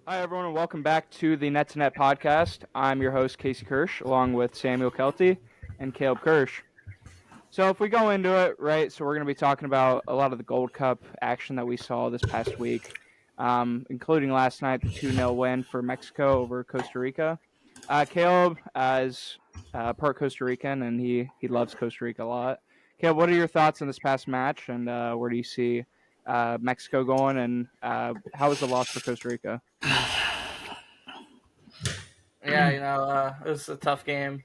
Hi, everyone, and welcome back to the Net to Net podcast. I'm your host, Casey Kirsch, along with Samuel Kelty and Caleb Kirsch. So, if we go into it, right, so we're going to be talking about a lot of the Gold Cup action that we saw this past week, including last night, the 2-0 win for Mexico over Costa Rica. Caleb is part Costa Rican, and he loves Costa Rica a lot. Caleb, what are your thoughts on this past match, and where do you see Mexico going, and how was the loss for Costa Rica? Yeah, it was a tough game.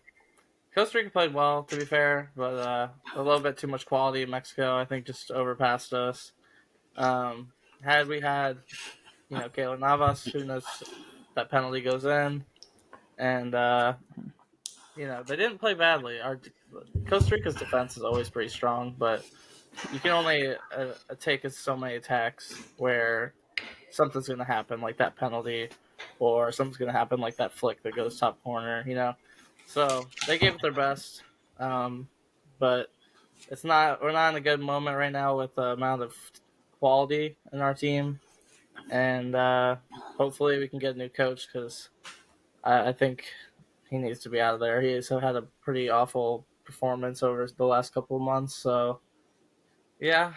Costa Rica played well, to be fair, but a little bit too much quality in Mexico, I think, just overpassed us. Um, had we had, Keylor Navas, who knows that penalty goes in, and they didn't play badly. Our Costa Rica's defense is always pretty strong, but you can only take so many attacks where something's going to happen, like that penalty, or something's going to happen, like that flick that goes top corner. So they gave it their best, but we're not in a good moment right now with the amount of quality in our team, and hopefully we can get a new coach because I think he needs to be out of there. He's had a pretty awful performance over the last couple of months, so yeah,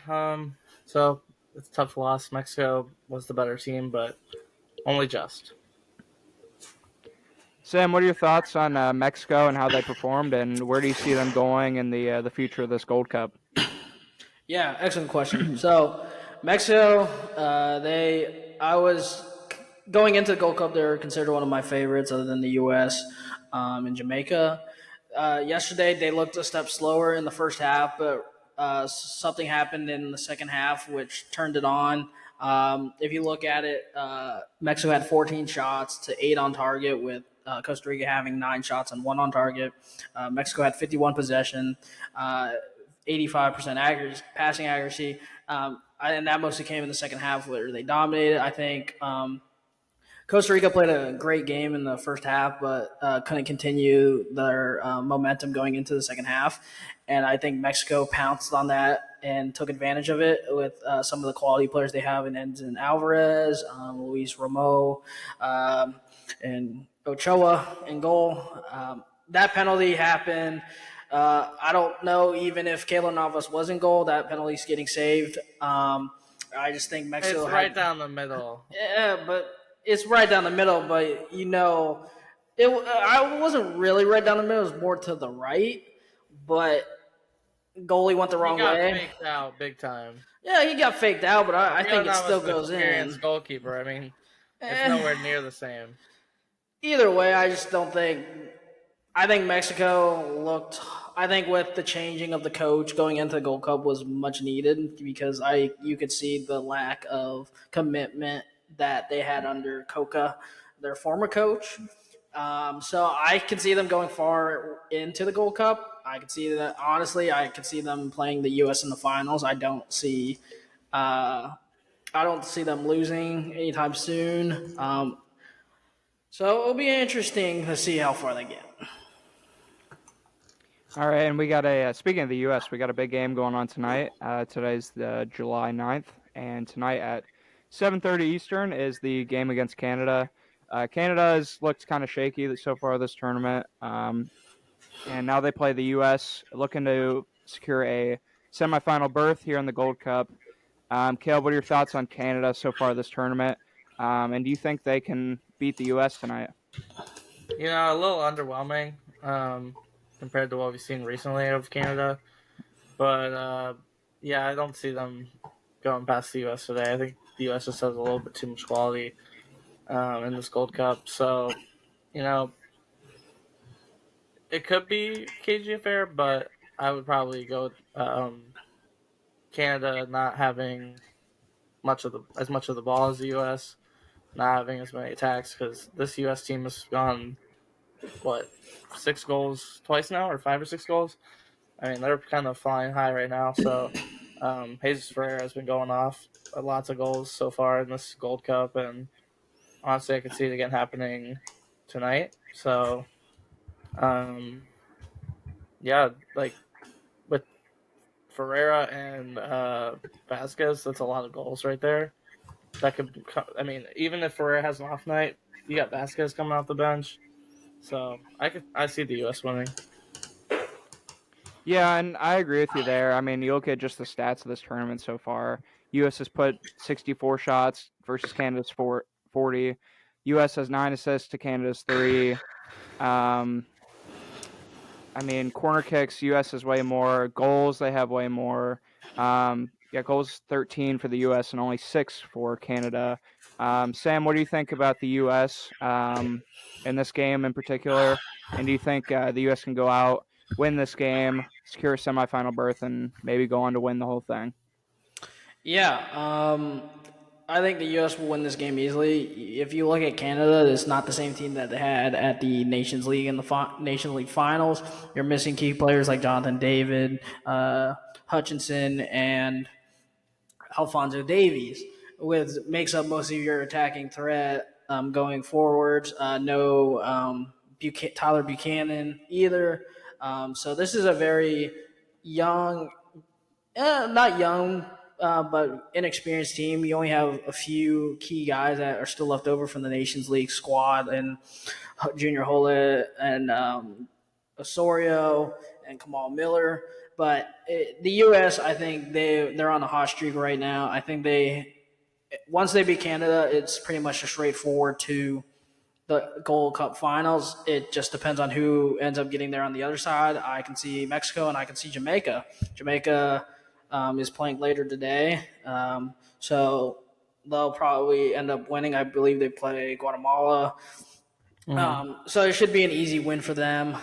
so it's a tough loss. Mexico was the better team, but only just. Sam, what are your thoughts on Mexico and how they performed, and where do you see them going in the future of this Gold Cup? Yeah, excellent question. So, Mexico, I was going into the Gold Cup. They're considered one of my favorites, other than the U.S. And Jamaica. Yesterday, they looked a step slower in the first half, but something happened in the second half which turned it on. If you look at it, Mexico had 14 shots to 8 on target, with Costa Rica having 9 shots and 1 on target. Mexico had 51 possession. 85% passing accuracy, and that mostly came in the second half where they dominated. I think Costa Rica played a great game in the first half, but couldn't continue their momentum going into the second half. And I think Mexico pounced on that and took advantage of it with some of the quality players they have in Enzo Alvarez, Luis Romo, and Ochoa in goal. That penalty happened. I don't know even if Keylor Navas was in goal, that penalty's getting saved. I just think Mexico It's right down the middle. Yeah, but it's right down the middle. But I wasn't really right down the middle. It was more to the right, but goalie went the wrong He got way. faked out big time. Yeah, he got faked out, but I think it still Navas, goes experienced in. goalkeeper. I mean, it's Eh, nowhere near the same. Either way, I just don't think. I think Mexico looked. I think with the changing of the coach going into the Gold Cup was much needed because you could see the lack of commitment that they had under Coca, their former coach. So I can see them going far into the Gold Cup. I could see that honestly. I could see them playing the U.S. in the finals. I don't see them losing anytime soon. So it'll be interesting to see how far they get. All right, and we got speaking of the U.S., we got a big game going on tonight. Today's the July 9th, and tonight at 7:30 Eastern is the game against Canada. Canada has looked kind of shaky so far this tournament, and now they play the U.S., looking to secure a semifinal berth here in the Gold Cup. Caleb, what are your thoughts on Canada so far this tournament, and do you think they can beat the U.S. tonight? A little underwhelming compared to what we've seen recently of Canada. But yeah, I don't see them going past the U.S. today. I think the U.S. just has a little bit too much quality in this Gold Cup. So, it could be cagey affair, but I would probably go Canada not having as much of the ball as the U.S., not having as many attacks because this U.S. team has gone 6 goals twice now, or 5 or 6 goals. I mean, they're kind of flying high right now. So Jesus Ferreira has been going off lots of goals so far in this Gold Cup, and honestly, I could see it again happening tonight. So yeah, like with Ferreira and Vasquez, that's a lot of goals right there. that could. I mean, even if Ferrer has an off night, you got Vasquez coming off the bench, so I see the U.S. winning. Yeah, and I agree with you there. I mean, you look at just the stats of this tournament so far. U.S. has put 64 shots versus Canada's 40. U.S. has 9 assists to Canada's 3. Um, I mean, corner kicks, U.S. has way more. Goals, they have way more. Yeah, goals 13 for the U.S. and only 6 for Canada. Sam, what do you think about the U.S. In this game in particular? And do you think the U.S. can go out, win this game, secure a semifinal berth, and maybe go on to win the whole thing? Yeah, I think the U.S. will win this game easily. If you look at Canada, it's not the same team that they had at the Nations League in the Nations League finals. You're missing key players like Jonathan David, Hutchinson, and Alphonso Davies, with makes up most of your attacking threat going forward. No Tyler Buchanan either. So this is a very young, not young, but inexperienced team. You only have a few key guys that are still left over from the Nations League squad, and Junior Holt and Osorio and Kamal Miller. But the U.S., I think they're on a hot streak right now. I think once they beat Canada, it's pretty much a straightforward to the Gold Cup finals. It just depends on who ends up getting there on the other side. I can see Mexico and I can see Jamaica. Jamaica is playing later today, so they'll probably end up winning. I believe they play Guatemala. So it should be an easy win for them.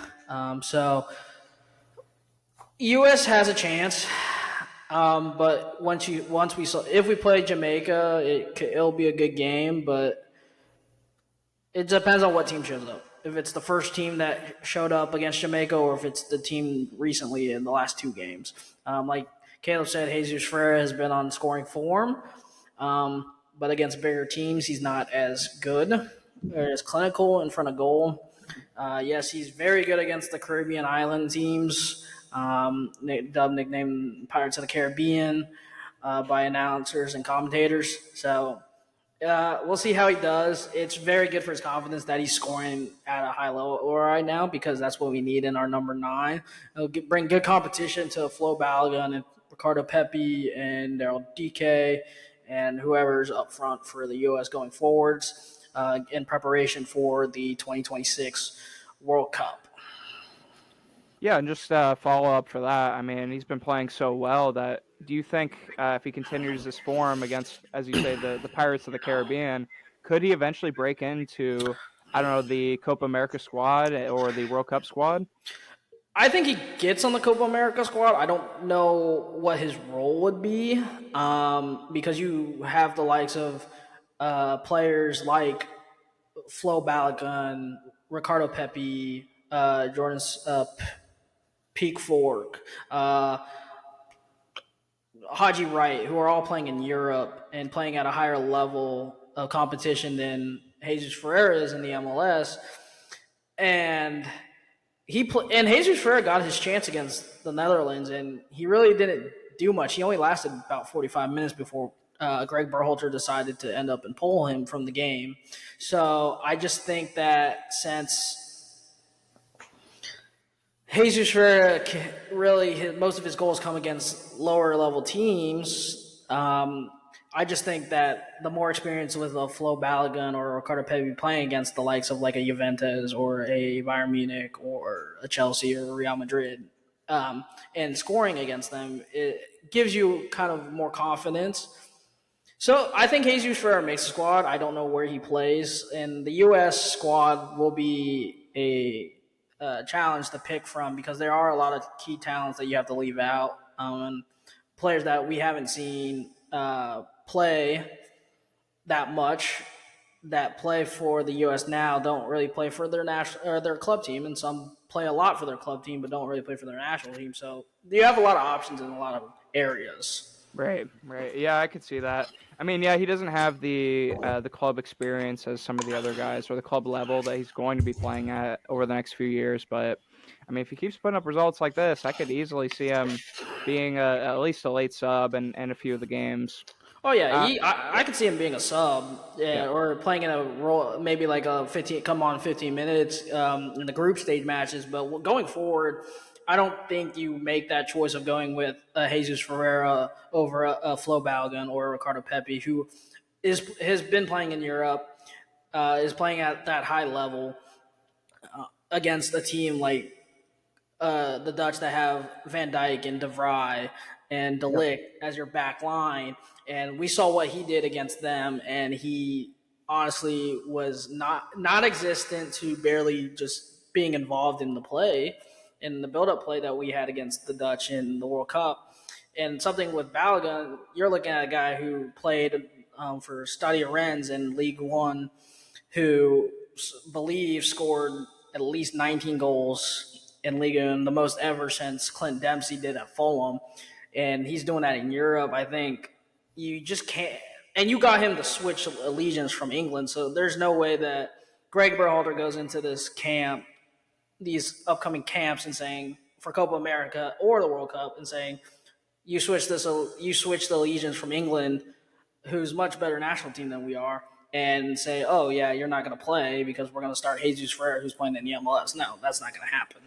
So U.S. has a chance, but if we play Jamaica, it'll be a good game. But it depends on what team shows up. If it's the first team that showed up against Jamaica, or if it's the team recently in the last 2 games. Like Caleb said, Jesus Ferreira has been on scoring form, but against bigger teams, he's not as good or as clinical in front of goal. Yes, he's very good against the Caribbean island teams, nicknamed Pirates of the Caribbean by announcers and commentators. So we'll see how he does. It's very good for his confidence that he's scoring at a high level right now, because that's what we need in our number 9. It'll bring good competition to Flo Balogun and Ricardo Pepi and Daryl DK and whoever's up front for the U.S. going forwards in preparation for the 2026 World Cup. Yeah, and just follow up for that. I mean, he's been playing so well that do you think if he continues this form against, as you say, the Pirates of the Caribbean, could he eventually break into, I don't know, the Copa America squad or the World Cup squad? I think he gets on the Copa America squad. I don't know what his role would be, because you have the likes of players like Flo Balogun, Ricardo Pepi, Jordan Peak Fork, Haji Wright, who are all playing in Europe and playing at a higher level of competition than Jesus Ferreira is in the MLS. And Jesus Ferreira got his chance against the Netherlands, and he really didn't do much. He only lasted about 45 minutes before Greg Berhalter decided to end up and pull him from the game. So I just think that since Jesus Ferreira really, most of his goals come against lower level teams. I just think that the more experience with a Flo Balogun or Ricardo Pepi playing against the likes of like a Juventus or a Bayern Munich or a Chelsea or a Real Madrid, and scoring against them, it gives you kind of more confidence. So I think Jesus Ferreira makes the squad. I don't know where he plays, and the U.S. squad will be a challenge to pick from, because there are a lot of key talents that you have to leave out, and players that we haven't seen play that much, that play for the U.S. now don't really play for their national or their club team, and some play a lot for their club team but don't really play for their national team. So you have a lot of options in a lot of areas. Right. Yeah, I could see that. I mean, yeah, he doesn't have the club experience as some of the other guys, or the club level that he's going to be playing at over the next few years. But I mean, if he keeps putting up results like this, I could easily see him being at least a late sub in a few of the games. Oh yeah, Uh, I could see him being a sub, yeah. or playing in a role, maybe like a 15 minutes in the group stage matches. But going forward, I don't think you make that choice of going with Jesus Ferreira over a Flo Balogun or Ricardo Pepi, who has been playing in Europe, is playing at that high level against a team like the Dutch that have Van Dijk and De Vrij and De Yep. Ligt as your back line. And we saw what he did against them, and he honestly was not existent to barely just being involved in the play, in the build-up play that we had against the Dutch in the World Cup. And something with Balogun, you're looking at a guy who played for Stade Rennes in League One, who believe scored at least 19 goals in Liga, and the most ever since Clint Dempsey did at Fulham. And he's doing that in Europe. I think you just can't. And you got him to switch allegiance from England, so there's no way that Greg Berhalter goes into this camp, these upcoming camps, and saying for Copa America or the World Cup, and saying you switch the allegiance from England, who's much better national team than we are, and say, oh yeah, you're not going to play because we're going to start Jesus Ferreira, who's playing in the MLS. No, that's not going to happen.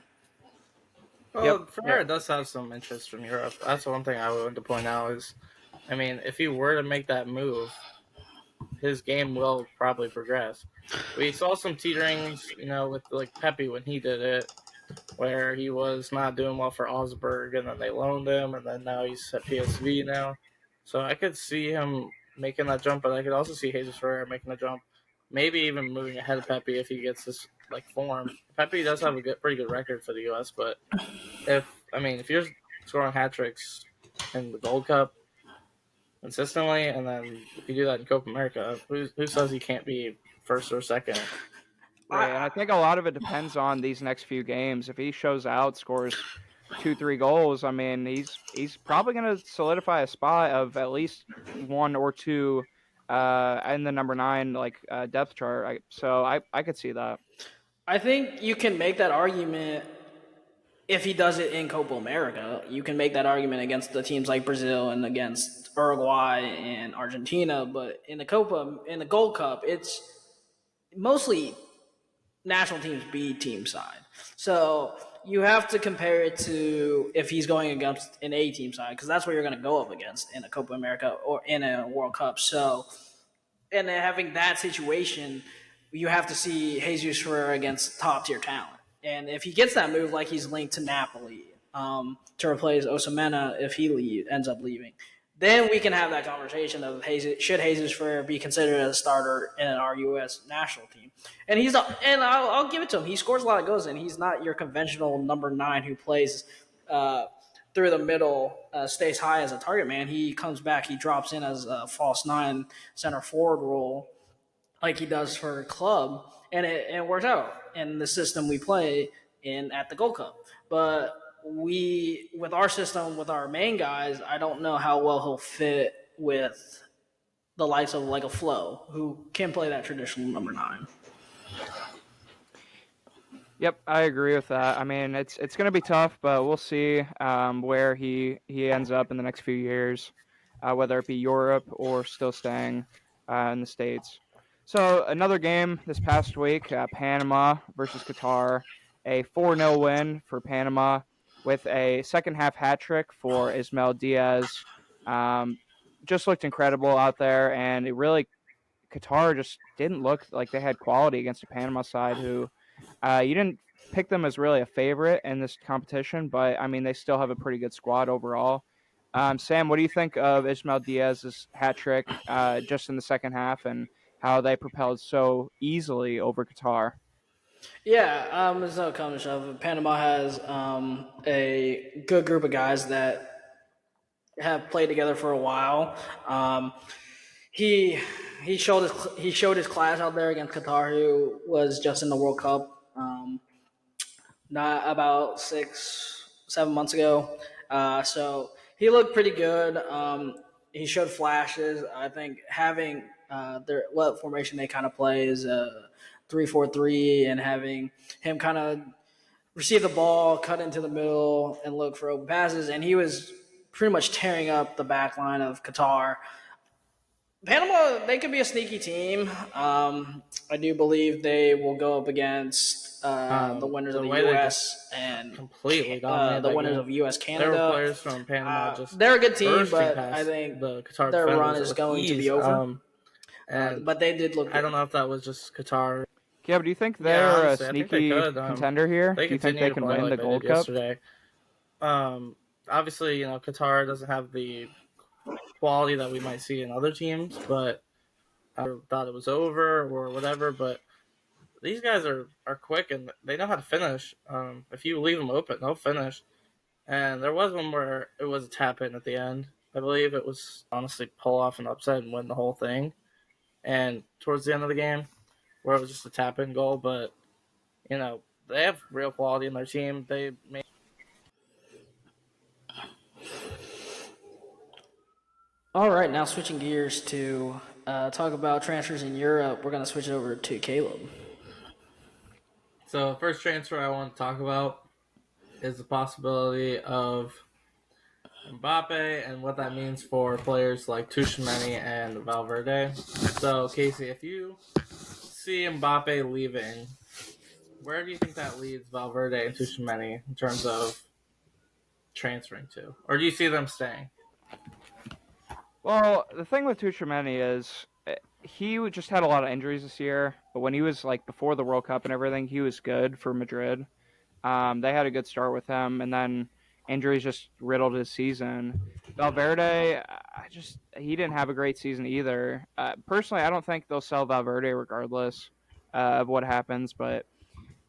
Well, Ferreira does have some interest from Europe. That's one thing I wanted to point out is, I mean, if he were to make that move, his game will probably progress. We saw some teeterings, with like Pepe when he did it, where he was not doing well for Augsburg, and then they loaned him, and then now he's at PSV now. So I could see him making that jump, but I could also see Jesus Ferreira making a jump, maybe even moving ahead of Pepe if he gets this form. Pepe does have a pretty good record for the U.S., but if you're scoring hat tricks in the Gold Cup consistently, and then if you do that in Copa America, who says he can't be first or second? Right, and I think a lot of it depends on these next few games. If he shows out, scores 2-3 goals, I mean, he's probably going to solidify a spot of at least 1 or 2 in the number 9 depth chart. So I could see that. I think you can make that argument if he does it in Copa America. You can make that argument against the teams like Brazil and against Uruguay and Argentina, but in the Gold Cup, it's mostly national teams B team side. So you have to compare it to if he's going against an A team side, because that's what you're going to go up against in a Copa America or in a World Cup. So, and then having that situation, you have to see Jesus Ferreira against top tier talent. And if he gets that move, like he's linked to Napoli to replace Osimhen if he ends up leaving, then we can have that conversation of should Jesus Ferreira be considered a starter in our U.S. national team? And I'll give it to him. He scores a lot of goals, and he's not your conventional number 9 who plays through the middle, stays high as a target man. He comes back, he drops in as a false 9 center forward role, like he does for a club, and it works out in the system we play in at the Gold Cup. But with our system, with our main guys, I don't know how well he'll fit with the likes of like a Flo, who can play that traditional number 9. Yep, I agree with that. I mean, it's going to be tough, but we'll see where he ends up in the next few years, whether it be Europe or still staying in the States. So another game this past week, Panama versus Qatar, a 4-0 win for Panama with a second half hat trick for Ismail Diaz. Just looked incredible out there, and Qatar just didn't look like they had quality against a Panama side who you didn't pick them as really a favorite in this competition, but I mean they still have a pretty good squad overall. Sam, what do you think of Ismail Diaz's hat trick just in the second half and how they propelled so easily over Qatar? Yeah, there's no comment of Panama has a good group of guys that have played together for a while. He showed his class out there against Qatar, who was just in the World Cup, not about 6-7 months ago. So he looked pretty good. He showed flashes. I think having what formation they kind of play is 3-4-3, and having him kind of receive the ball, cut into the middle, and look for open passes. And he was pretty much tearing up the back line of Qatar. Panama, they could be a sneaky team. I do believe they will go up against the winners of the way they U.S. and completely dominated the that winners game. of U.S. There were Canada. players from Panama just They're a good team, bursting but I past think the Qatar their run defenders is with going to ease. be over. And But they did look I good. don't know if that was just Qatar. Yeah, but do you think Yeah, they're a honestly, I think they sneaky could. contender here? They Do you think continue they to can play win like the they did Gold Cup? yesterday. Obviously, Qatar doesn't have the quality that we might see in other teams, but I thought it was over or whatever. But these guys are quick and they know how to finish. If you leave them open, they'll finish. And there was one where it was a tap in at the end. I believe it was honestly pull off an upset and win the whole thing. And towards the end of the game, where it was just a tap in goal, but they have real quality in their team. They made All right, now switching gears to talk about transfers in Europe. We're going to switch it over to Caleb. So, first transfer I want to talk about is the possibility of Mbappe and what that means for players like Tuchemani and Valverde. So, Casey, if you see Mbappe leaving, where do you think that leads Valverde and Tuchemani in terms of transferring to? Or do you see them staying? Well, the thing with Tuchemani is he just had a lot of injuries this year, but when he was like before the World Cup and everything, he was good for Madrid. They had a good start with him, and then injuries just riddled his season. Valverde, he didn't have a great season either. Personally, I don't think they'll sell Valverde regardless of what happens, but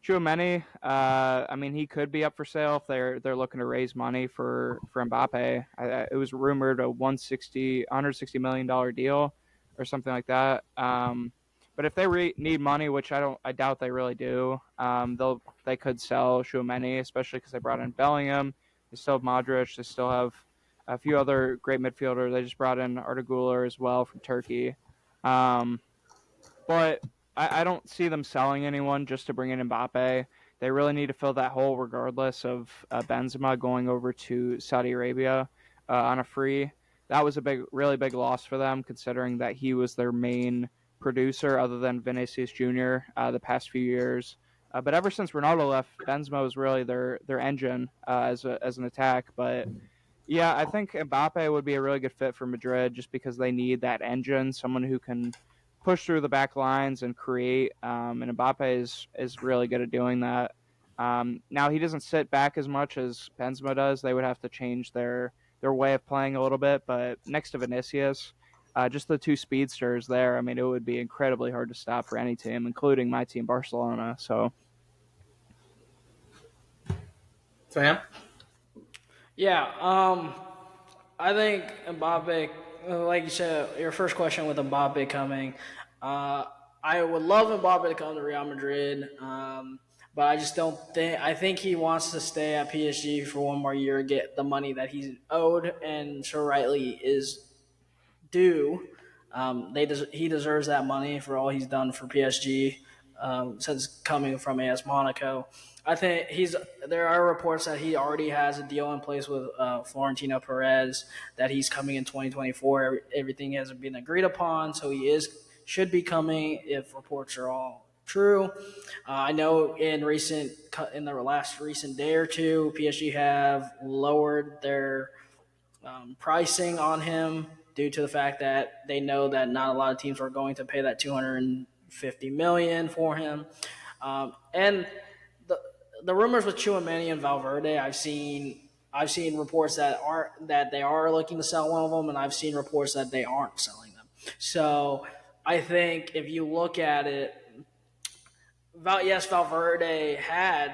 Tchouaméni, I mean, he could be up for sale if they're looking to raise money for Mbappe. It was rumored a $160 million deal or something like that. But if they need money, which I doubt they really do, they could sell Tchouaméni, especially because they brought in Bellingham. They still have Modric. They still have a few other great midfielders. They just brought in Arda Güler as well from Turkey. But I don't see them selling anyone just to bring in Mbappe. They really need to fill that hole regardless of Benzema going over to Saudi Arabia on a free. That was a really big loss for them, considering that he was their main producer other than Vinicius Jr. The past few years. But ever since Ronaldo left, Benzema was really their engine as an attack. But yeah, I think Mbappe would be a really good fit for Madrid just because they need that engine, someone who can push through the back lines and create. And Mbappe is really good at doing that. Now he doesn't sit back as much as Benzema does. They would have to change their way of playing a little bit. But next to Vinicius, just the two speedsters there, I mean, it would be incredibly hard to stop for any team, including my team, Barcelona. So, Sam? Yeah, I think Mbappe, like you said, your first question with Mbappe coming, I would love Mbappe to come to Real Madrid, but I just don't think. I think he wants to stay at PSG for one more year, get the money that he's owed, and so rightly is due. He deserves that money for all he's done for PSG since coming from AS Monaco. I think there are reports that he already has a deal in place with Florentino Perez, that he's coming in 2024. Everything hasn't been agreed upon, so should be coming if reports are all true. I know in the last recent day or two, PSG have lowered their pricing on him due to the fact that they know that not a lot of teams are going to pay that $250 million for him. And the rumors with Tchouaméni and Valverde, I've seen reports that they are looking to sell one of them, and I've seen reports that they aren't selling them. So I think if you look at it, yes, Valverde had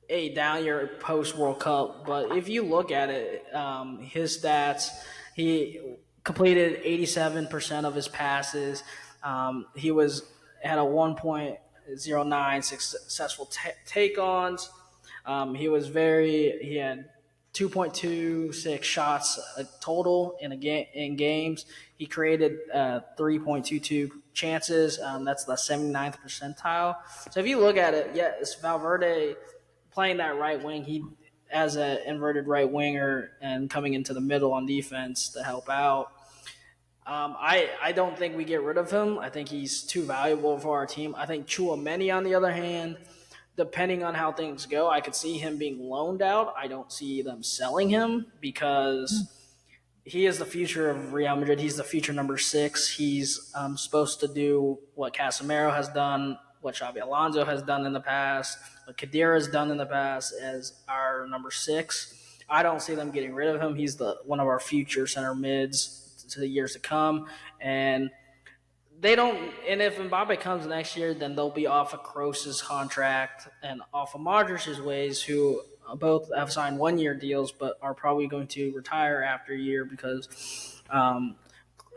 a down year post World Cup, but if you look at it, his stats, he completed 87% of his passes. He had a 1.09 successful take-ons. He had 2.26 shots total in games. He created 3.22 chances. That's the 79th percentile. So if you look at it, yes, Valverde playing that right wing, he as an inverted right winger and coming into the middle on defense to help out. I don't think we get rid of him. I think he's too valuable for our team. I think Chouameni, on the other hand, depending on how things go, I could see him being loaned out. I don't see them selling him because he is the future of Real Madrid. He's the future number 6. He's supposed to do what Casemiro has done, what Xabi Alonso has done in the past, what Khedira has done in the past as our number 6. I don't see them getting rid of him. He's one of our future center mids to the years to come, and they don't. And if Mbappe comes next year, then they'll be off of Kroos's contract and off of Modric's ways, who both have signed 1-year deals, but are probably going to retire after a year because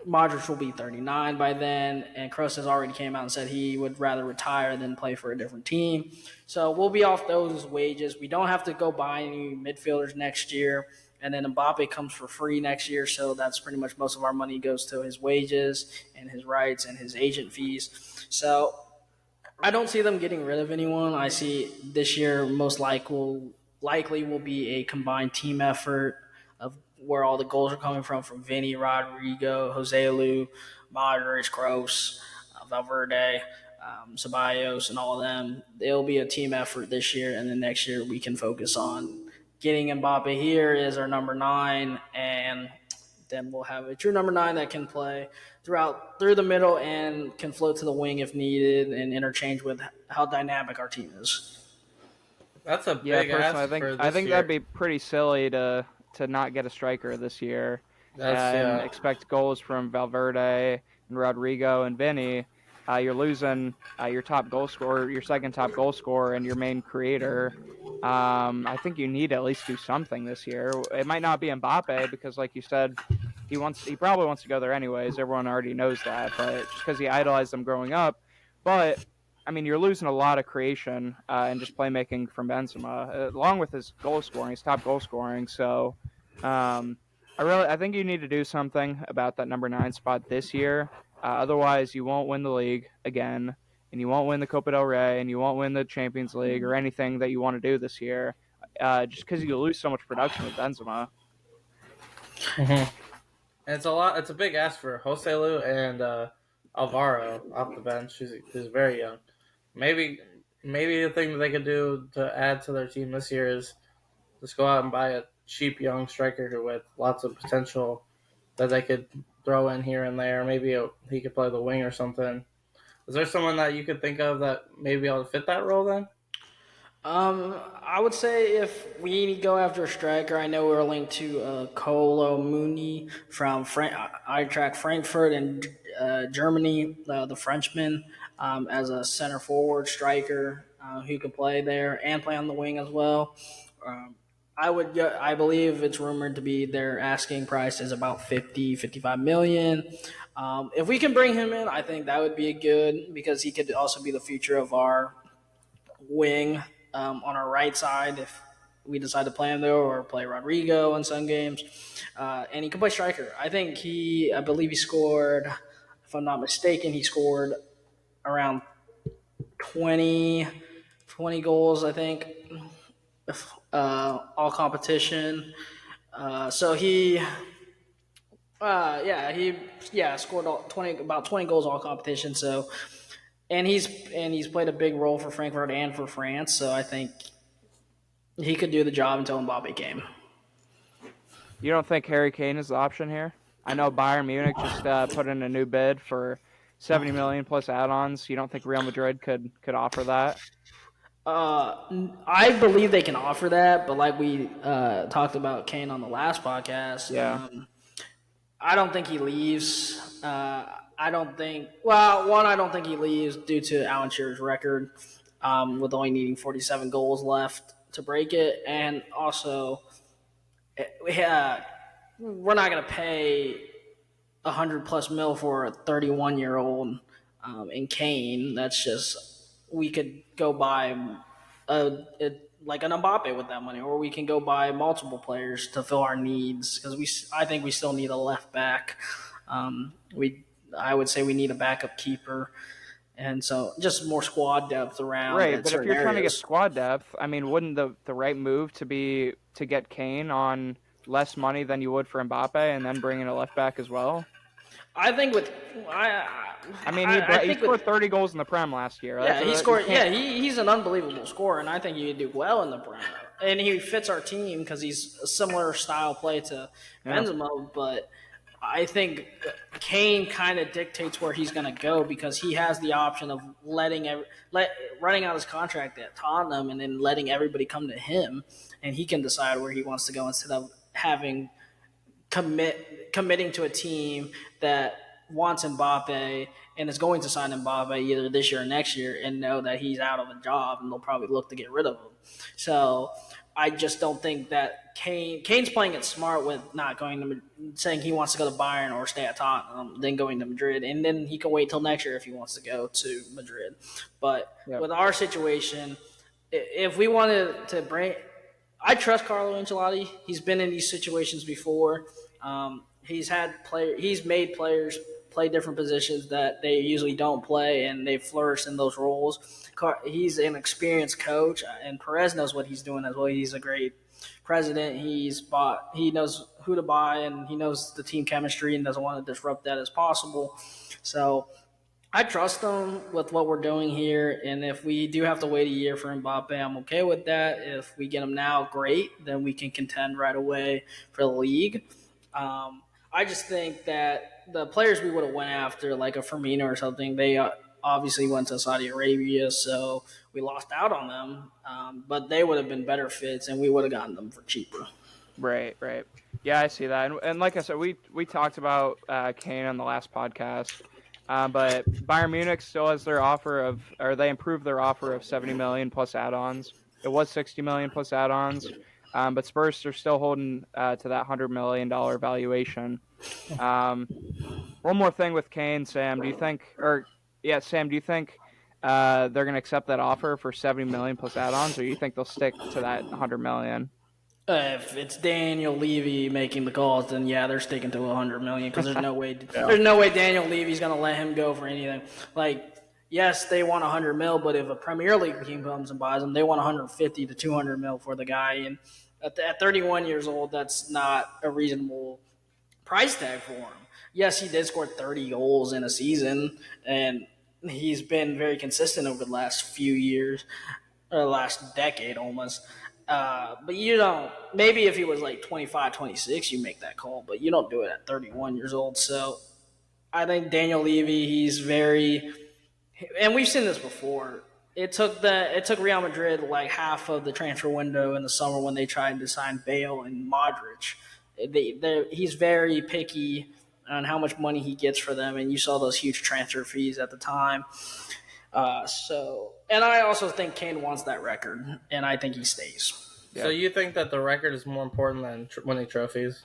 Modric will be 39 by then, and Kroos has already came out and said he would rather retire than play for a different team. So we'll be off those wages. We don't have to go buy any midfielders next year. And then Mbappe comes for free next year, so that's pretty much most of our money goes to his wages and his rights and his agent fees. So I don't see them getting rid of anyone. I see this year most likely will be a combined team effort of where all the goals are coming from Vinny, Rodrigo, Jose Lu, Modric, Kroos, Valverde, Ceballos, and all of them. It'll be a team effort this year, and then next year we can focus on getting Mbappe here as our number 9, and then we'll have a true number 9 that can play through the middle and can float to the wing if needed and interchange with how dynamic our team is. That's a big ask I think year. that'd be pretty silly to not get a striker this year and expect goals from Valverde and Rodrigo and Vinny. You're losing your top goal scorer, your second top goal scorer, and your main creator. I think you need to at least do something this year. It might not be Mbappe because, like you said, he probably wants to go there anyways. Everyone already knows that, but just because he idolized them growing up. But I mean, you're losing a lot of creation and just playmaking from Benzema, along with his goal scoring, his top goal scoring. So I think you need to do something about that number 9 spot this year. Otherwise, you won't win the league again, and you won't win the Copa del Rey, and you won't win the Champions League or anything that you want to do this year, just because you lose so much production with Benzema. Mm-hmm. And it's a lot. It's a big ask for Jose Lu and Alvaro off the bench. He's very young. Maybe the thing that they could do to add to their team this year is just go out and buy a cheap young striker with lots of potential that they could throw in here and there. Maybe he could play the wing or something. Is there someone that you could think of that maybe able to fit that role then? I would say if we go after a striker, I know we're linked to Kolo Muani from Eintracht Frankfurt in Germany, the Frenchman, as a center forward striker who could play there and play on the wing as well. I believe it's rumored to be their asking price is about 55 million. If we can bring him in, I think that would be good because he could also be the future of our wing on our right side if we decide to play him there or play Rodrigo in some games. And he can play striker. I believe he scored, if I'm not mistaken, he scored around 20 goals, I think. All competition. So he scored about 20 goals all competition. So, and he's played a big role for Frankfurt and for France. So I think he could do the job until Mbappe came. You don't think Harry Kane is the option here? I know Bayern Munich just put in a new bid for 70 million plus add-ons. You don't think Real Madrid could offer that? I believe they can offer that, but like we talked about Kane on the last podcast, I don't think he leaves. I don't think he leaves due to Alan Shearer's record with only needing 47 goals left to break it, and also we're not going to pay 100+ mil for a 31-year-old in Kane. That's just, we could go buy like an Mbappe with that money, or we can go buy multiple players to fill our needs because I think we still need a left back. I would say we need a backup keeper, and so just more squad depth around. Right, but if you're trying to get squad depth, I mean, wouldn't the right move to get Kane on less money than you would for Mbappe and then bring in a left back as well? I think with I mean, I he think scored 30 goals in the Prem last year. yeah, he scored. You can't- He's an unbelievable scorer, and I think he'd do well in the Prem. And he fits our team because he's a similar style play to Benzema. But I think Kane kind of dictates where he's going to go because he has the option of running out his contract at Tottenham and then letting everybody come to him, and he can decide where he wants to go instead of having committing to a team that wants Mbappe and is going to sign Mbappe either this year or next year and know that he's out of a job and they'll probably look to get rid of him. So I just don't think that Kane's playing it smart with not going to saying he wants to go to Bayern or stay at Tottenham, then going to Madrid, and then he can wait till next year if he wants to go to Madrid. But with our situation, if we wanted to bring – I trust Carlo Ancelotti. He's been in these situations before. He's made players play different positions that they usually don't play, and they flourish in those roles. He's an experienced coach, and Perez knows what he's doing as well. He's a great president. He knows who to buy, and he knows the team chemistry and doesn't want to disrupt that as possible. So I trust him with what we're doing here, and if we do have to wait a year for Mbappe, I'm okay with that. If we get him now, great. Then we can contend right away for the league. I just think that the players we would have went after, like a Firmino or something, they obviously went to Saudi Arabia, so we lost out on them. But they would have been better fits, and we would have gotten them for cheaper. Right. Yeah, I see that. And like I said, we talked about Kane on the last podcast. But Bayern Munich still has their they improved their offer of 70 million plus add-ons. It was 60 million plus add-ons, but Spurs are still holding to that $100 million valuation. One more thing with Kane, Sam. Do you think they're going to accept that offer for 70 million plus add-ons, or do you think they'll stick to that 100 million? If it's Daniel Levy making the calls, then yeah, they're sticking to 100 million because there's no way Daniel Levy's gonna let him go for anything. Like, yes, they want 100 mil, but if a Premier League team comes and buys him, they want 150 to 200 mil for the guy. And at 31 years old, that's not a reasonable price tag for him. Yes, he did score 30 goals in a season, and he's been very consistent over the last few years, or last decade almost. But you don't – maybe if he was like 25, 26, you make that call. But you don't do it at 31 years old. So I think Daniel Levy, he's very – and we've seen this before. It took Real Madrid like half of the transfer window in the summer when they tried to sign Bale and Modric. He's very picky on how much money he gets for them, and you saw those huge transfer fees at the time. And I also think Kane wants that record, and I think he stays. Yeah. So you think that the record is more important than winning trophies?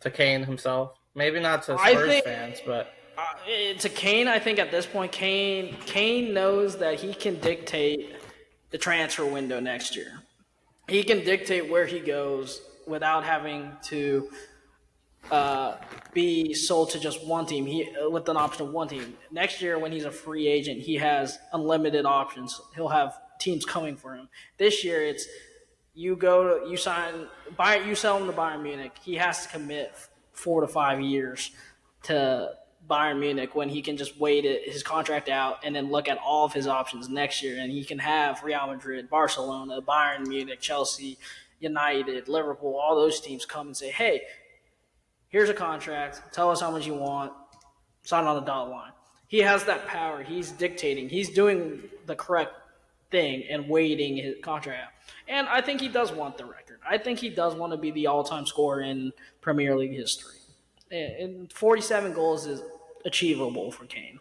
To Kane himself? Maybe not to Spurs fans, but... to Kane, I think at this point, Kane knows that he can dictate the transfer window next year. He can dictate where he goes without having to be sold to just one team. With an option of one team. Next year, when he's a free agent, he has unlimited options. He'll have teams coming for him. This year, it's you sell him to Bayern Munich. He has to commit 4 to 5 years to Bayern Munich when he can just wait his contract out and then look at all of his options next year, and he can have Real Madrid, Barcelona, Bayern Munich, Chelsea, United, Liverpool, all those teams come and say, hey, here's a contract. Tell us how much you want. Sign on the dotted line. He has that power. He's dictating. He's doing the correct thing and waiting his contract out. And I think he does want the record. I think he does want to be the all-time scorer in Premier League history. And 47 goals is achievable for Kane.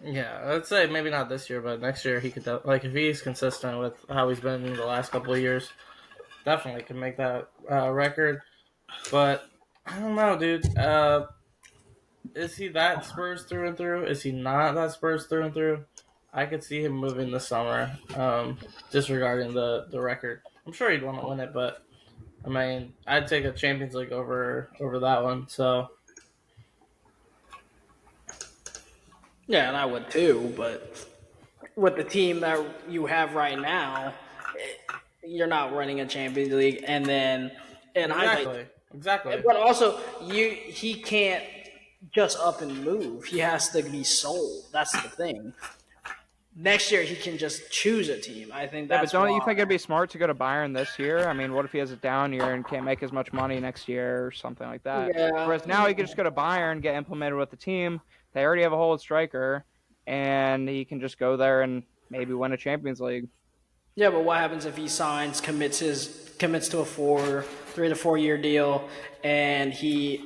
Yeah, I'd say maybe not this year, but next year he could, if he's consistent with how he's been in the last couple of years, definitely can make that record. But I don't know, dude. Is he that Spurs through and through? Is he not that Spurs through and through? I could see him moving this summer, disregarding the record. I'm sure he'd want to win it, but I mean, I'd take a Champions League over that one. So yeah, and I would too. But with the team that you have right now, you're not running a Champions League, and exactly. Exactly. But also, he can't just up and move. He has to be sold. That's the thing. Next year, he can just choose a team. I think Yeah, that's but don't why. you think it'd be smart to go to Bayern this year? I mean, what if he has a down year and can't make as much money next year or something like that? Yeah. Whereas now he can just go to Bayern, get implemented with the team. They already have a hold striker, and he can just go there and maybe win a Champions League. Yeah, but what happens if he commits to a 3 to 4 year deal, and he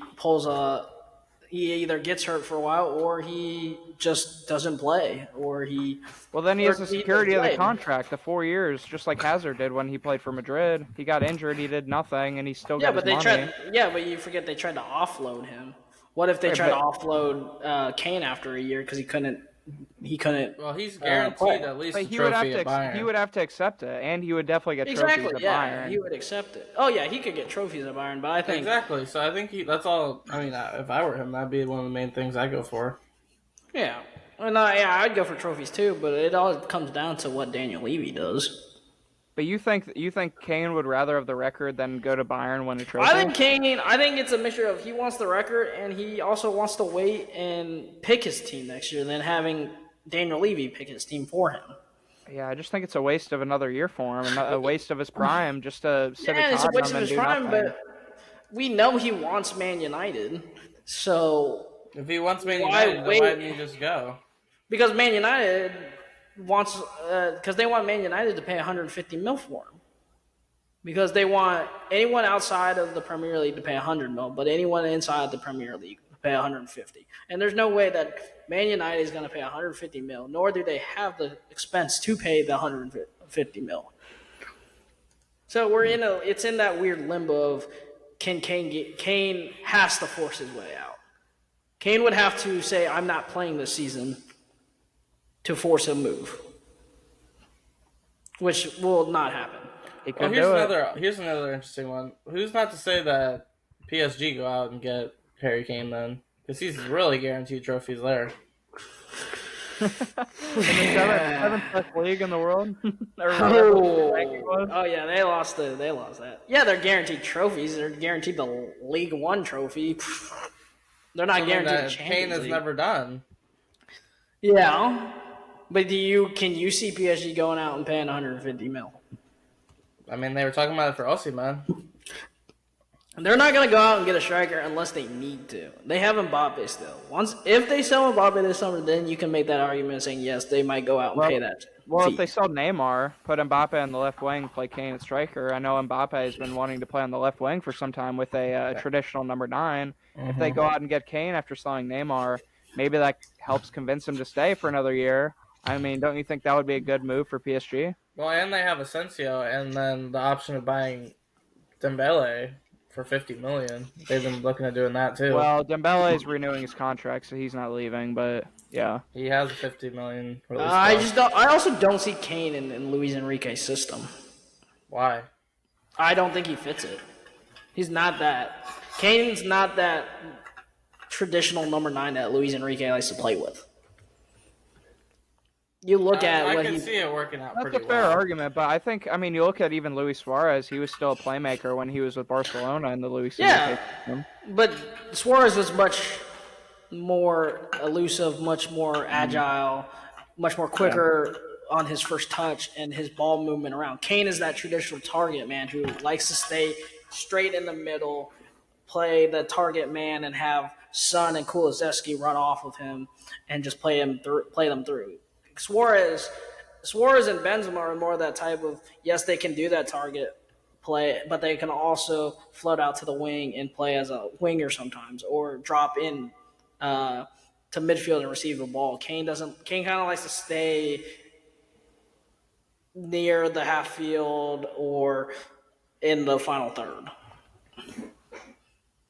either gets hurt for a while, or he just doesn't play, or he. Well, then he has the Or he security doesn't of the play. contract, the 4 years, just like Hazard did when he played for Madrid. He got injured, he did nothing, and he still Yeah, got but his money. but you forget they tried to offload him. What if they Right, tried to but- offload Kane after a year because he couldn't? Well, he's guaranteed play. at least But a he would have trophy at to Bayern. he would have to accept it, and he would definitely get Exactly. trophies at Yeah, Bayern. he would accept it. Oh yeah, he could get trophies at Bayern, but I think Exactly. So I think that's all. I mean, if I were him, that'd be one of the main things I go for. yeah. And I'd go for trophies too, but it all comes down to what Daniel Levy does. But you think Kane would rather have the record than go to Bayern and win a trophy? I think it's a mixture of he wants the record and he also wants to wait and pick his team next year than having Daniel Levy pick his team for him. Yeah, I just think it's a waste of another year for him, and a waste of his prime just to sit Yeah, at it's a Tottenham waste of and his do prime, nothing. but we know he wants Man United. So If he wants Man Why United, then wait? why didn't he just go? because Man United wants because they want Man United to pay 150 mil for him. Because they want anyone outside of the Premier League to pay 100 mil, but anyone inside the Premier League to pay 150. And there's no way that Man United is going to pay 150 mil, nor do they have the expense to pay the 150 mil. So it's in that weird limbo of Kane has to force his way out. Kane would have to say, I'm not playing this season to force a move, which will not happen. He Well, could here's do it. here's another interesting one. Who's not to say that PSG go out and get Harry Kane then? Because he's really guaranteed trophies there. In the seventh best league in the world. Or whatever the ranking was. Oh yeah, they lost that. Yeah, they're guaranteed trophies. They're guaranteed the League One trophy. They're not Something guaranteed the that Champions Kane has League. never done. Yeah, but can you see PSG going out and paying 150 mil? I mean, they were talking about it for Osimhen. They're not going to go out and get a striker unless they need to. They have Mbappe still. If they sell Mbappe this summer, then you can make that argument saying yes, they might go out and pay that. Well, fee. if they sell Neymar, put Mbappe on the left wing, play Kane at striker. I know Mbappe has been wanting to play on the left wing for some time with a traditional number 9. If they go out and get Kane after selling Neymar, maybe that helps convince him to stay for another year. I mean, don't you think that would be a good move for PSG? Well, and they have Asensio, and then the option of buying Dembele for $50 million. They've been looking at doing that too. Well, Dembele is renewing his contract, so he's not leaving. But yeah, He has a $50 million release I also don't see Kane in Luis Enrique's system. Why? I don't think he fits it. He's not that. Kane's not that traditional number 9 that Luis Enrique likes to play with. You look at I what can he. see it working out that's pretty a fair well. argument. But I mean, you look at even Luis Suarez. He was still a playmaker when he was with Barcelona in the Luis Yeah. Enrique system. But Suarez is much more elusive, much more agile, much more quicker on his first touch and his ball movement around. Kane is that traditional target man who likes to stay straight in the middle, play the target man, and have Son and Kulusevski run off of him and just play them through. Suarez and Benzema are more that type of, yes, they can do that target play, but they can also float out to the wing and play as a winger sometimes, or drop in to midfield and receive the ball. Kane kind of likes to stay near the half field or in the final third.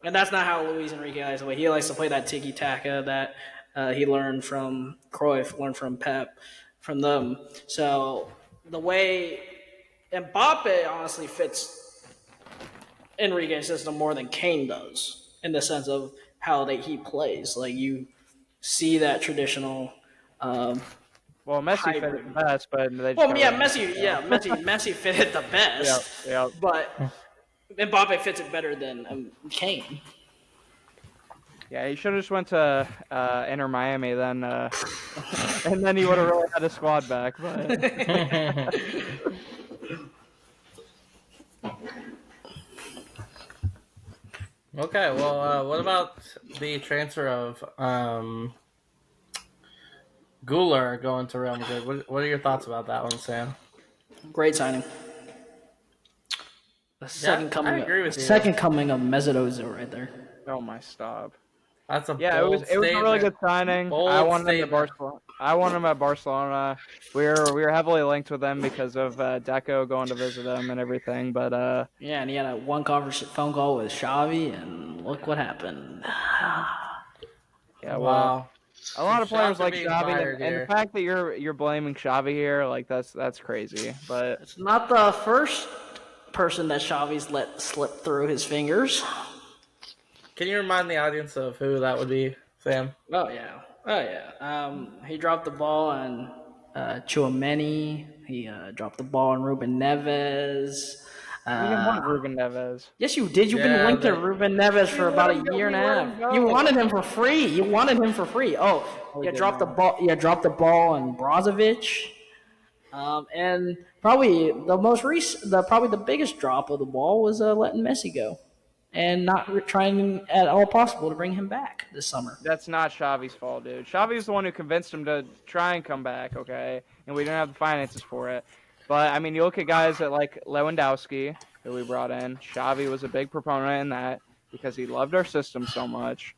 And that's not how Luis Enrique likes to play. He likes to play that tiki-taka that he learned from Cruyff, learned from Pep, from them. So the way Mbappe honestly fits Enrique's system more than Kane does, in the sense of how he plays. Like, you see that traditional. Well, Messi fit it the best, but they just Well, got yeah, rid of him. Messi fit it the best. Yeah. But Mbappe fits it better than Kane. Yeah, he should have just went to Inter Miami then, and then he would have really had a squad back. But Okay, well, what about the transfer of Guler going to Real Madrid? What are your thoughts about that one, Sam? Great signing. The Yeah, I agree with you. second coming of Mesut Ozil right there. oh my, stop. That's a Yeah, bold it was a really good signing. I wanted him at statement. Barcelona. I wanted him at Barcelona. We were heavily linked with them because of Deco going to visit him and everything. But Yeah, and he had a phone call with Xavi, and look what happened. yeah, well, Wow. a lot of Some players shots are like being Xavi, fired and the here. fact that you're blaming Xavi here, like that's crazy. But It's not the first person that Xavi's let slip through his fingers. Can you remind the audience of who that would be, Sam? Oh yeah. He dropped the ball on Chouameni. He dropped the ball on Ruben Neves. we didn't want Ruben Neves. Yes, you did. You've Yeah, been linked to they- Ruben Neves for about a year and a half. You wanted him for free. Oh, we you did dropped the not. ball. You dropped the ball on Brozovic. And probably probably the biggest drop of the ball was letting Messi go, and not trying at all possible to bring him back this summer. That's not Xavi's fault, dude. Xavi's the one who convinced him to try and come back, okay? And we didn't have the finances for it. But, I mean, you look at guys like Lewandowski, who we brought in. Xavi was a big proponent in that because he loved our system so much.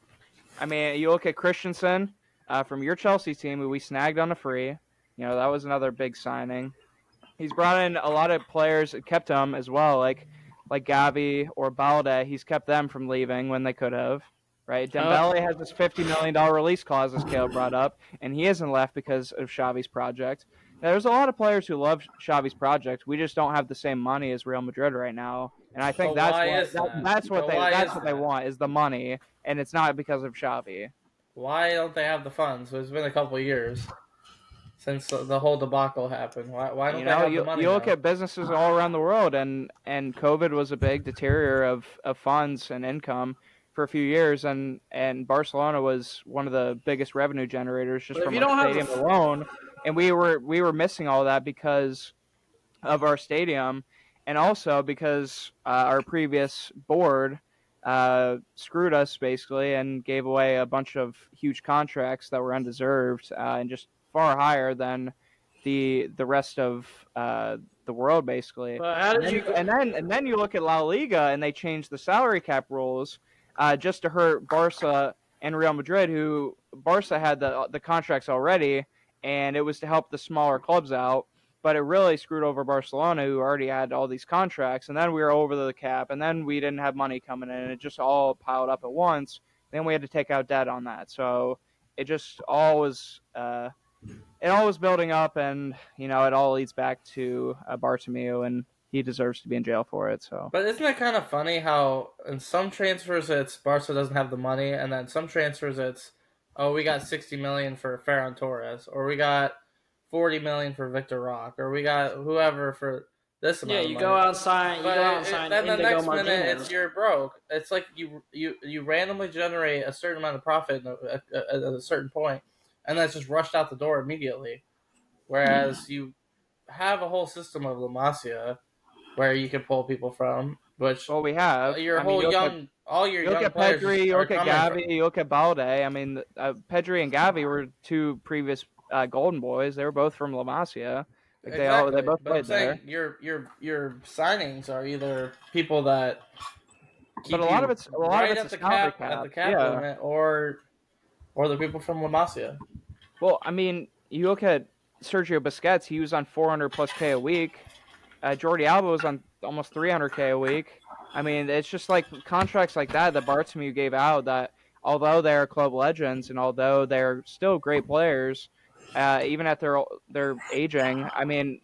I mean, you look at Christensen from your Chelsea team, who we snagged on a free. You know, that was another big signing. He's brought in a lot of players, kept them as well, like Gavi or Balde. He's kept them from leaving when they could have. Right, Dembele has this $50 million release clause, as Caleb brought up, and he hasn't left because of Xavi's project. Now, there's a lot of players who love Xavi's project. We just don't have the same money as Real Madrid right now, and I think But that's what they that? want is the money, and it's not because of Xavi. Why don't they have the funds? It's been a couple of years since the whole debacle happened. Why don't You they know, have the money you look now? at businesses all around the world, and COVID was a big deteriorator of funds and income for a few years, and Barcelona was one of the biggest revenue generators just But if from you our don't have stadium alone, and we were missing all that because of our stadium, and also because our previous board screwed us basically and gave away a bunch of huge contracts that were undeserved and just far higher than the rest of the world basically. But how did you? And then you look at La Liga and they changed the salary cap rules just to hurt Barca and Real Madrid, who Barca had the contracts already, and it was to help the smaller clubs out. But it really screwed over Barcelona, who already had all these contracts, and then we were over the cap, and then we didn't have money coming in, and it just all piled up at once. Then we had to take out debt on that, so it just all was building up, and you know it all leads back to Bartomeu, and he deserves to be in jail for it. So, But isn't it kind of funny how in some transfers it's Barca doesn't have the money, and then some transfers it's, oh, we got 60 million for Ferran Torres, or we got 40 million for Victor Rock, or we got whoever for this amount. Yeah, of you money. go out and sign. Then the Indigo next Martinez. minute it's you're broke. It's like you randomly generate a certain amount of profit at a certain point, and that's just rushed out the door immediately. Whereas you have a whole system of La Masia where you can pull people from, which well, we have your I mean, whole young all your you look young at players Pedri, you are look at coming Gavi, from. you look at Balde. I mean, Pedri and Gavi were two previous Golden Boys. They were both from La Masia. Like Exactly. they both But I'm played there. saying your signings are either people that keep But a lot you of it's right a at the salary cap Yeah. limit, or the people from La Masia. Well, I mean, you look at Sergio Busquets. He was on 400 plus K a week. Jordi Alba was on almost 300K a week. I mean, it's just like contracts like that Bartomeu gave out that although they're club legends and although they're still great players, even at their aging, I mean,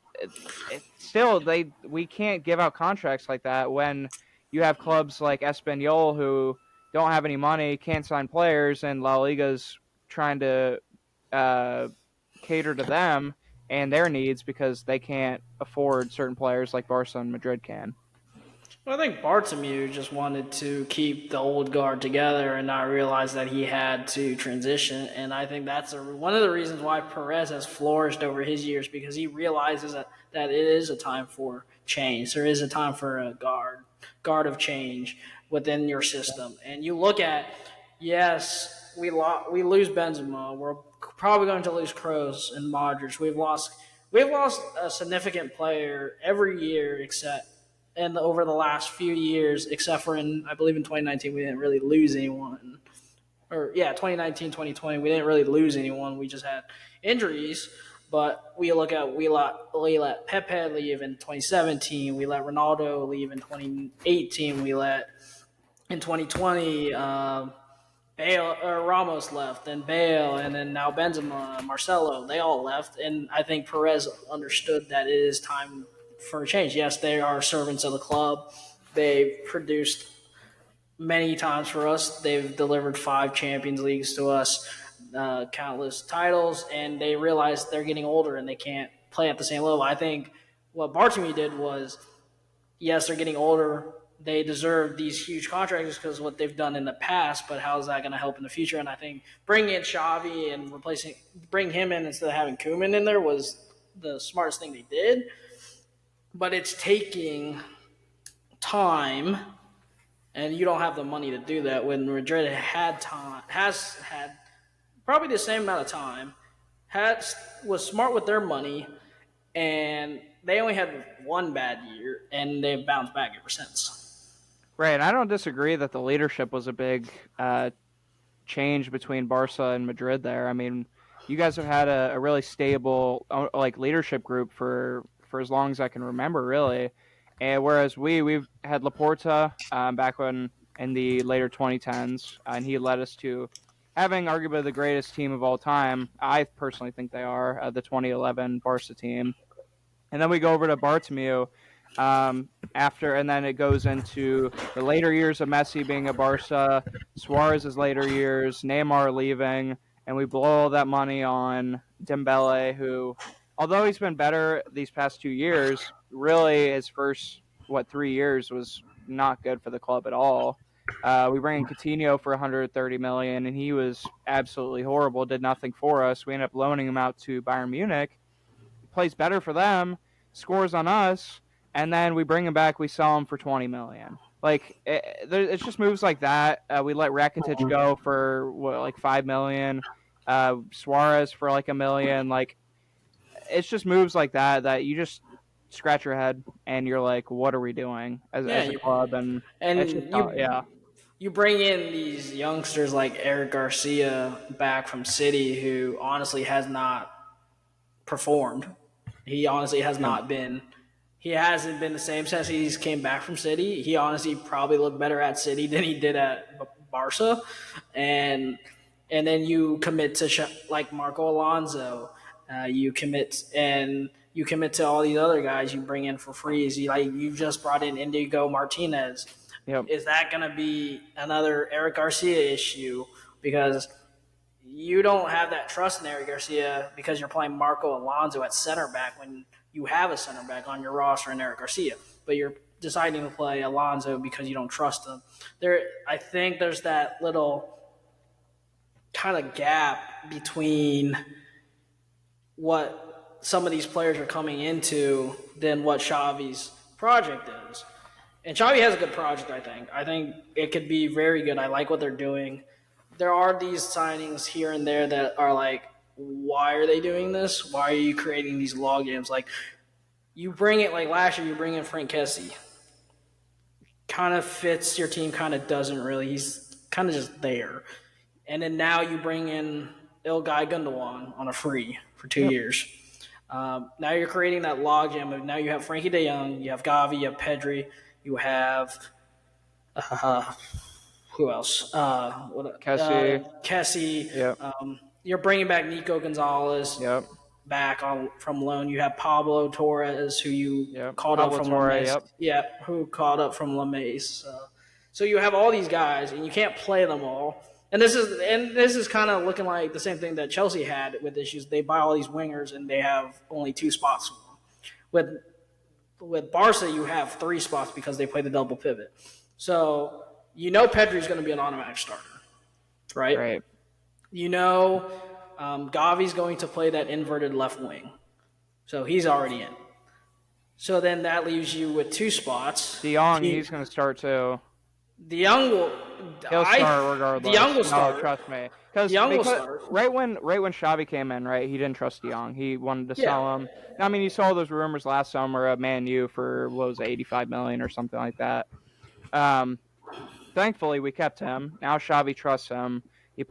still we can't give out contracts like that when you have clubs like Espanyol who don't have any money, can't sign players, and La Liga's trying to cater to them and their needs because they can't afford certain players like Barca and Madrid can. Well, I think Bartomeu just wanted to keep the old guard together and not realize that he had to transition. And I think that's one of the reasons why Perez has flourished over his years, because he realizes that it is a time for change. There is a time for a guard of change within your system. And you look at, yes, we lose Benzema. We're probably going to lose Kroos and Modric. We've lost a significant player every year except and over the last few years, except for I believe in 2019, we didn't really lose anyone. 2019, 2020, we didn't really lose anyone. We just had injuries. But we let Pepe leave in 2017. We let Ronaldo leave in 2018. We let in 2020 Bale or Ramos left, then Bale, and then now Benzema, Marcelo. They all left, and I think Perez understood that it is time for a change. Yes, they are servants of the club. They've produced many times for us. They've delivered 5 Champions Leagues to us, countless titles, and they realize they're getting older and they can't play at the same level. I think what Bartomeu did was, yes, they're getting older. They deserve these huge contracts because of what they've done in the past, but how is that going to help in the future? And I think bringing in Xavi and bring him in instead of having Koeman in there was the smartest thing they did. But it's taking time, and you don't have the money to do that when Madrid has had probably the same amount of time, was smart with their money, and they only had one bad year, and they've bounced back ever since. Right, and I don't disagree that the leadership was a big change between Barca and Madrid there. I mean, you guys have had a really stable leadership group for as long as I can remember, really. And whereas we've had Laporta back in the later 2010s, and he led us to having arguably the greatest team of all time. I personally think they are the 2011 Barca team. And then we go over to Bartomeu after, and then it goes into the later years of Messi being a Barca, Suarez's later years, Neymar leaving, and we blow all that money on Dembele, who, although he's been better these past 2 years, really his first 3 years was not good for the club at all. We bring in Coutinho for 130 million, and he was absolutely horrible. Did nothing for us. We ended up loaning him out to Bayern Munich. He plays better for them, scores on us, and then we bring him back. We sell him for 20 million. It's just moves like that. We let Rakitic go for 5 million. Suarez for $1 million. It's just moves like that you just scratch your head and you're like, what are we doing as a club? And you bring in these youngsters like Eric Garcia back from City, who honestly has not performed. He honestly has not been. He hasn't been the same since he's came back from City. He honestly probably looked better at City than he did at Barca, and then you commit to like Marco Alonso. You commit to all these other guys you bring in for free. You just brought in Indigo Martinez. Yep. Is that going to be another Eric Garcia issue? Because you don't have that trust in Eric Garcia because you're playing Marco Alonso at center back when you have a center back on your roster in Eric Garcia. But you're deciding to play Alonso because you don't trust him. I think there's that little kind of gap between what some of these players are coming into than what Xavi's project is. And Xavi has a good project, I think. I think it could be very good. I like what they're doing. There are these signings here and there that are like, why are they doing this? Why are you creating these log games? Like, you bring it, like last year, you bring in Frank Kessie. Kind of fits your team, kind of doesn't really. He's kind of just there. And then now you bring in Ilkay Gundogan on a free for 2 years. Now you're creating that log jam. Now you have Frankie de Jong, you have Gavi, you have Pedri, you have who else? Kessie. Yep. You're bringing back Nico Gonzalez back from loan. You have Pablo Torres, who you called up from Lames. Who called up from Lames. So you have all these guys, and you can't play them all. And this is kind of looking like the same thing that Chelsea had with issues. They buy all these wingers, and they have only 2 spots with with Barca, you have 3 spots because they play the double pivot. So Pedri's going to be an automatic starter, right? Right. Gavi's going to play that inverted left wing, so he's already in. So then that leaves you with 2 spots. De Jong, he's going to start too. De Jong He'll start regardless. De Jong will start. No, trust me. De Jong will start. Right when Xavi came in, right, he didn't trust De Jong. He wanted to sell him. I mean, you saw those rumors last summer of Man U for, what was it, $85 million or something like that. Thankfully, we kept him. Now Xavi trusts him. He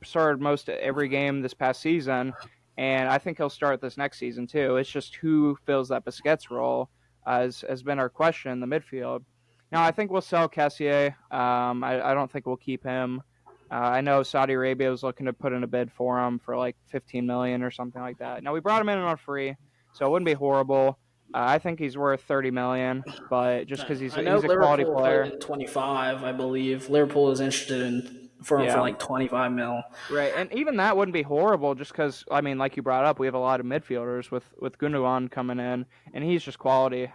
started most every game this past season, and I think he'll start this next season too. It's just who fills that Busquets role has been our question in the midfield. Now, I think we'll sell Kessié. I don't think we'll keep him. I know Saudi Arabia was looking to put in a bid for him for like $15 million or something like that. Now, we brought him in on free, so it wouldn't be horrible. I think he's worth $30 million, but just because he's a quality player. Put in 25, I believe. Liverpool is interested for like 25 mil. Right, and even that wouldn't be horrible just because, I mean, like you brought up, we have a lot of midfilders with Gundogan coming in, and he's just quality.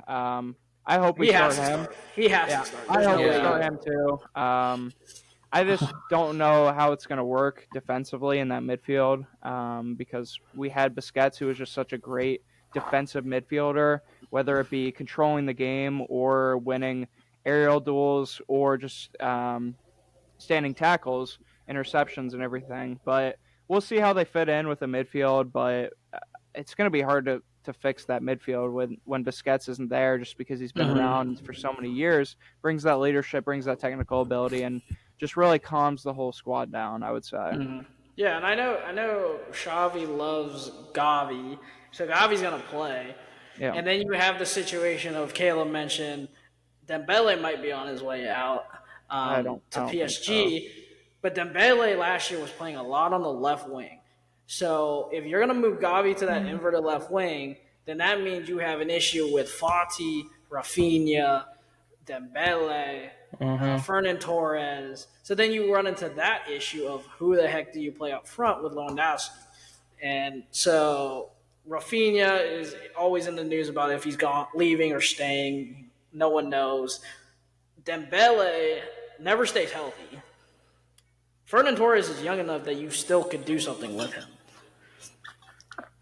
I hope we start him. He has to start. I hope we start him too. I just don't know how it's going to work defensively in that midfield because we had Busquets, who was just such a great defensive midfielder, whether it be controlling the game or winning aerial duels or just standing tackles, interceptions, and everything. But we'll see how they fit in with the midfield, but it's going to be hard to fix that midfield when Busquets isn't there, just because he's been around for so many years, brings that leadership, brings that technical ability, and just really calms the whole squad down, I would say. Mm-hmm. Yeah, and I know Xavi loves Gavi, so Gavi's going to play. Yeah. And then you have the situation of Caleb mentioned Dembele might be on his way out to PSG, but Dembele last year was playing a lot on the left wing. So if you're going to move Gavi to that inverted left wing, then that means you have an issue with Fati, Rafinha, Dembele, Fernan Torres. So then you run into that issue of who the heck do you play up front with Lewandowski? And so Rafinha is always in the news about if he's leaving or staying. No one knows. Dembele never stays healthy. Fernan Torres is young enough that you still could do something with him.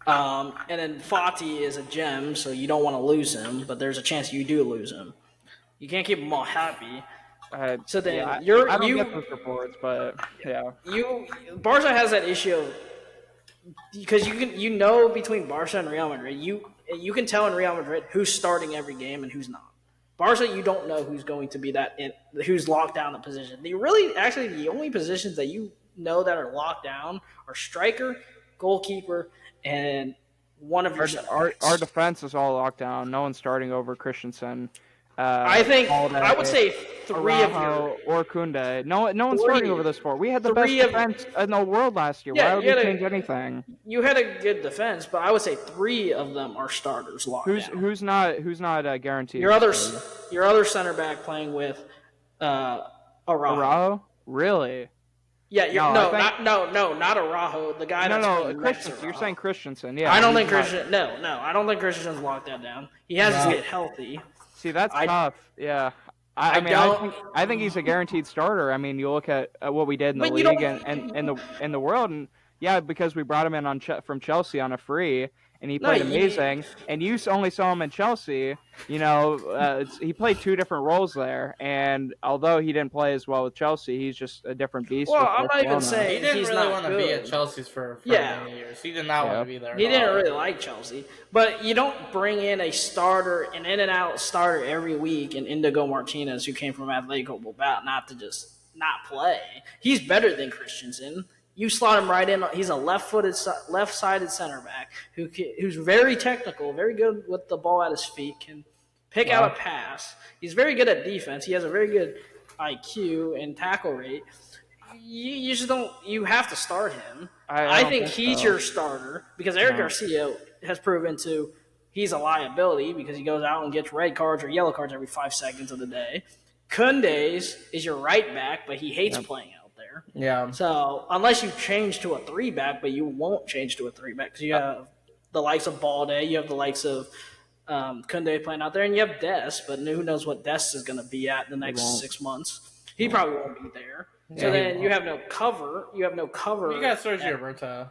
And then Fati is a gem, so you don't want to lose him, but there's a chance you do lose him. You can't keep them all happy. So then I don't get those reports, but yeah. Barca has that issue of, because you know between Barca and Real Madrid, you can tell in Real Madrid who's starting every game and who's not. Barca, you don't know who's going to be who's locked down the position. The only positions that you know that are locked down are striker, goalkeeper, and one of your our defense is all locked down. No one's starting over Christensen. I would say 3 Araujo, of or Koundé. No one's starting over those 4. We had the best defense in the world last year. Why would we change anything? You had a good defense, but I would say 3 of them are starters locked down. Who's not guaranteed? Your other center back playing with Araujo. Really? Yeah, not Araujo. The guy that's Christensen. You're saying Christensen? Yeah. I don't think Christensen. No, I don't think Christensen's locked that down. He has to get healthy. See, that's tough. Yeah. I think he's a guaranteed starter. I mean, you look at what we did in the league and in the world, and because we brought him in from Chelsea on a free, and he played amazing. And you only saw him in Chelsea. He played 2 different roles there, and although he didn't play as well with Chelsea, he's just a different beast. Well, I'm not even saying he didn't really want to be at Chelsea's for many years. He did not want to be there. He didn't really like Chelsea, but you don't bring in a starter, an in and out starter every week, and Indigo Martinez, who came from Atletico Bilbao, not to just not play. He's better than Christensen. You slot him right in. He's a left-sided center back who's very technical, very good with the ball at his feet, can pick out a pass. He's very good at defense. He has a very good IQ and tackle rate. You just don't. You have to start him. I think he's your starter because Eric Garcia has proven he's a liability because he goes out and gets red cards or yellow cards every 5 seconds of the day. Koundé is your right back, but he hates playing out there. Yeah. So unless you change to a 3-back, but you won't change to a 3-back because you have the likes of Balde, you have the likes of Kunde playing out there, and you have Dest, but who knows what Dest is going to be at the next 6 months. He probably won't be there. So then you have no cover. You got Sergio Roberto.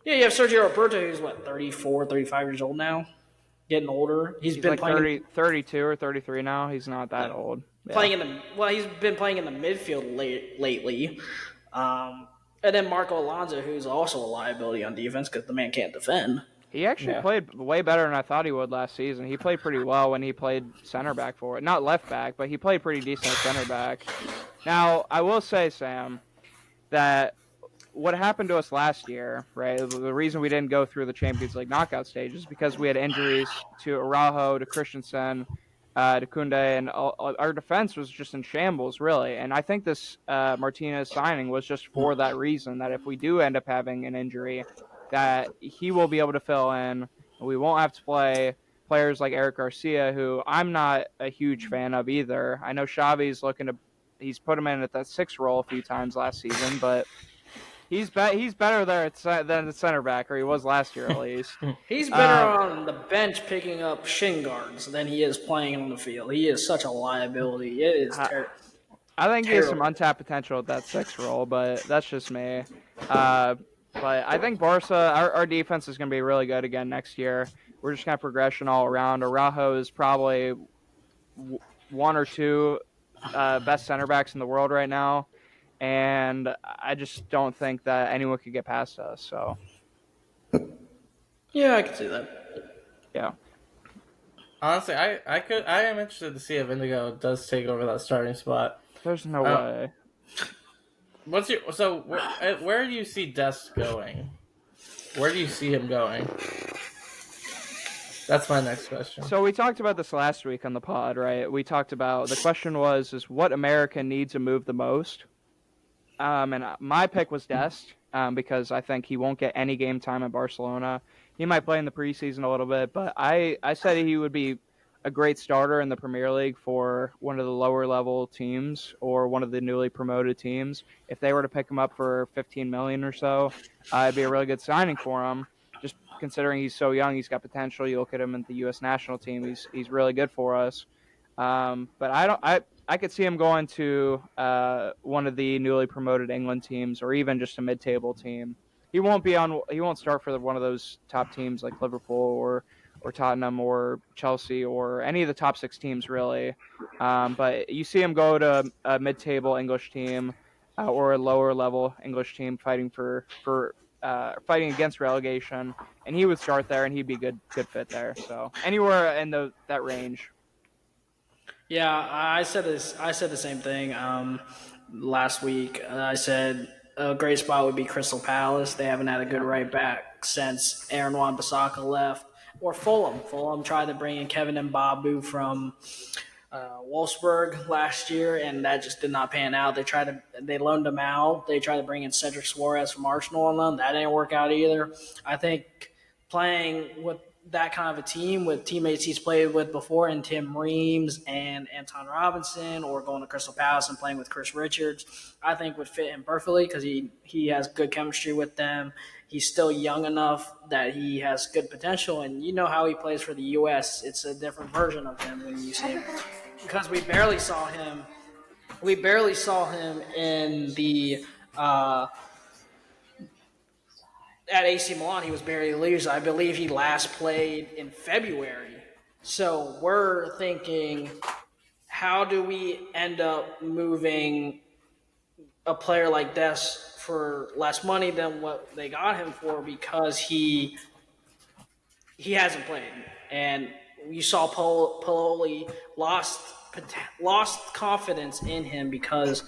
Yeah, you have Sergio Roberto, who's 34, 35 years old now, getting older. He's been like playing 32 or 33 now. He's not that old. Yeah. He's been playing in the midfield lately. And then Marco Alonso, who's also a liability on defense because the man can't defend. He actually played way better than I thought he would last season. He played pretty well when he played center back for it. Not left back, but he played pretty decent at center back. Now, I will say, Sam, that what happened to us last year, right, the reason we didn't go through the Champions League knockout stage is because we had injuries to Araujo, to Christensen, to Kunde, and our defense was just in shambles, really. And I think this Martinez signing was just for that reason, that if we do end up having an injury, that he will be able to fill in. We won't have to play players like Eric Garcia, who I'm not a huge fan of either. I know Xavi's he's put him in at that 6 role a few times last season, but he's better there than the center back, or he was last year at least. He's better on the bench picking up shin guards than he is playing on the field. He is such a liability. It is terrible. I think he has some untapped potential at that 6 role, but that's just me. But I think Barca, our defense is going to be really good again next year. We're just going to progression all around. Araujo is probably 1 or 2 best center backs in the world right now. And I just don't think that anyone could get past us. So, yeah, I can see that. Yeah. Honestly, I am interested to see if Indigo does take over that starting spot. There's no way. Where do you see Dest going? Where do you see him going? That's my next question. So we talked about this last week on the pod, right? We talked about, the question was what America needs to move the most. And my pick was Dest, because I think he won't get any game time at Barcelona. He might play in the preseason a little bit, but I said he would be a great starter in the Premier League for one of the lower level teams or one of the newly promoted teams. If they were to pick him up for $15 million or so, it'd be a really good signing for him. Just considering he's so young, he's got potential. You look at him in the U.S. national team; he's really good for us. But I could see him going to one of the newly promoted England teams, or even just a mid-table team. He won't start for one of those top teams like Liverpool or Tottenham or Chelsea or any of the top 6 teams really. But you see him go to a mid-table English team or a lower level English team fighting fighting against relegation, and he would start there, and he'd be good fit there. So anywhere in that range. Yeah, I said this. I said the same thing last week. I said a great spot would be Crystal Palace. They haven't had a good right back since Aaron Wan-Bissaka left. Or Fulham. Fulham tried to bring in Kevin Mbabu from Wolfsburg last year, and that just did not pan out. They loaned him out. They tried to bring in Cedric Suarez from Arsenal on them. That didn't work out either. I think playing with that kind of a team with teammates he's played with before, and Tim Reams and Anton Robinson, or going to Crystal Palace and playing with Chris Richards, I think would fit him perfectly because he has good chemistry with them. He's still young enough that he has good potential, and you know how he plays for the U.S. It's a different version of him when you see him, because we barely saw him in the at AC Milan. He was barely losing. I believe he last played in February. So we're thinking, how do we end up moving a player like Des for less money than what they got him for, because he hasn't played, and you saw Pioli lost confidence in him because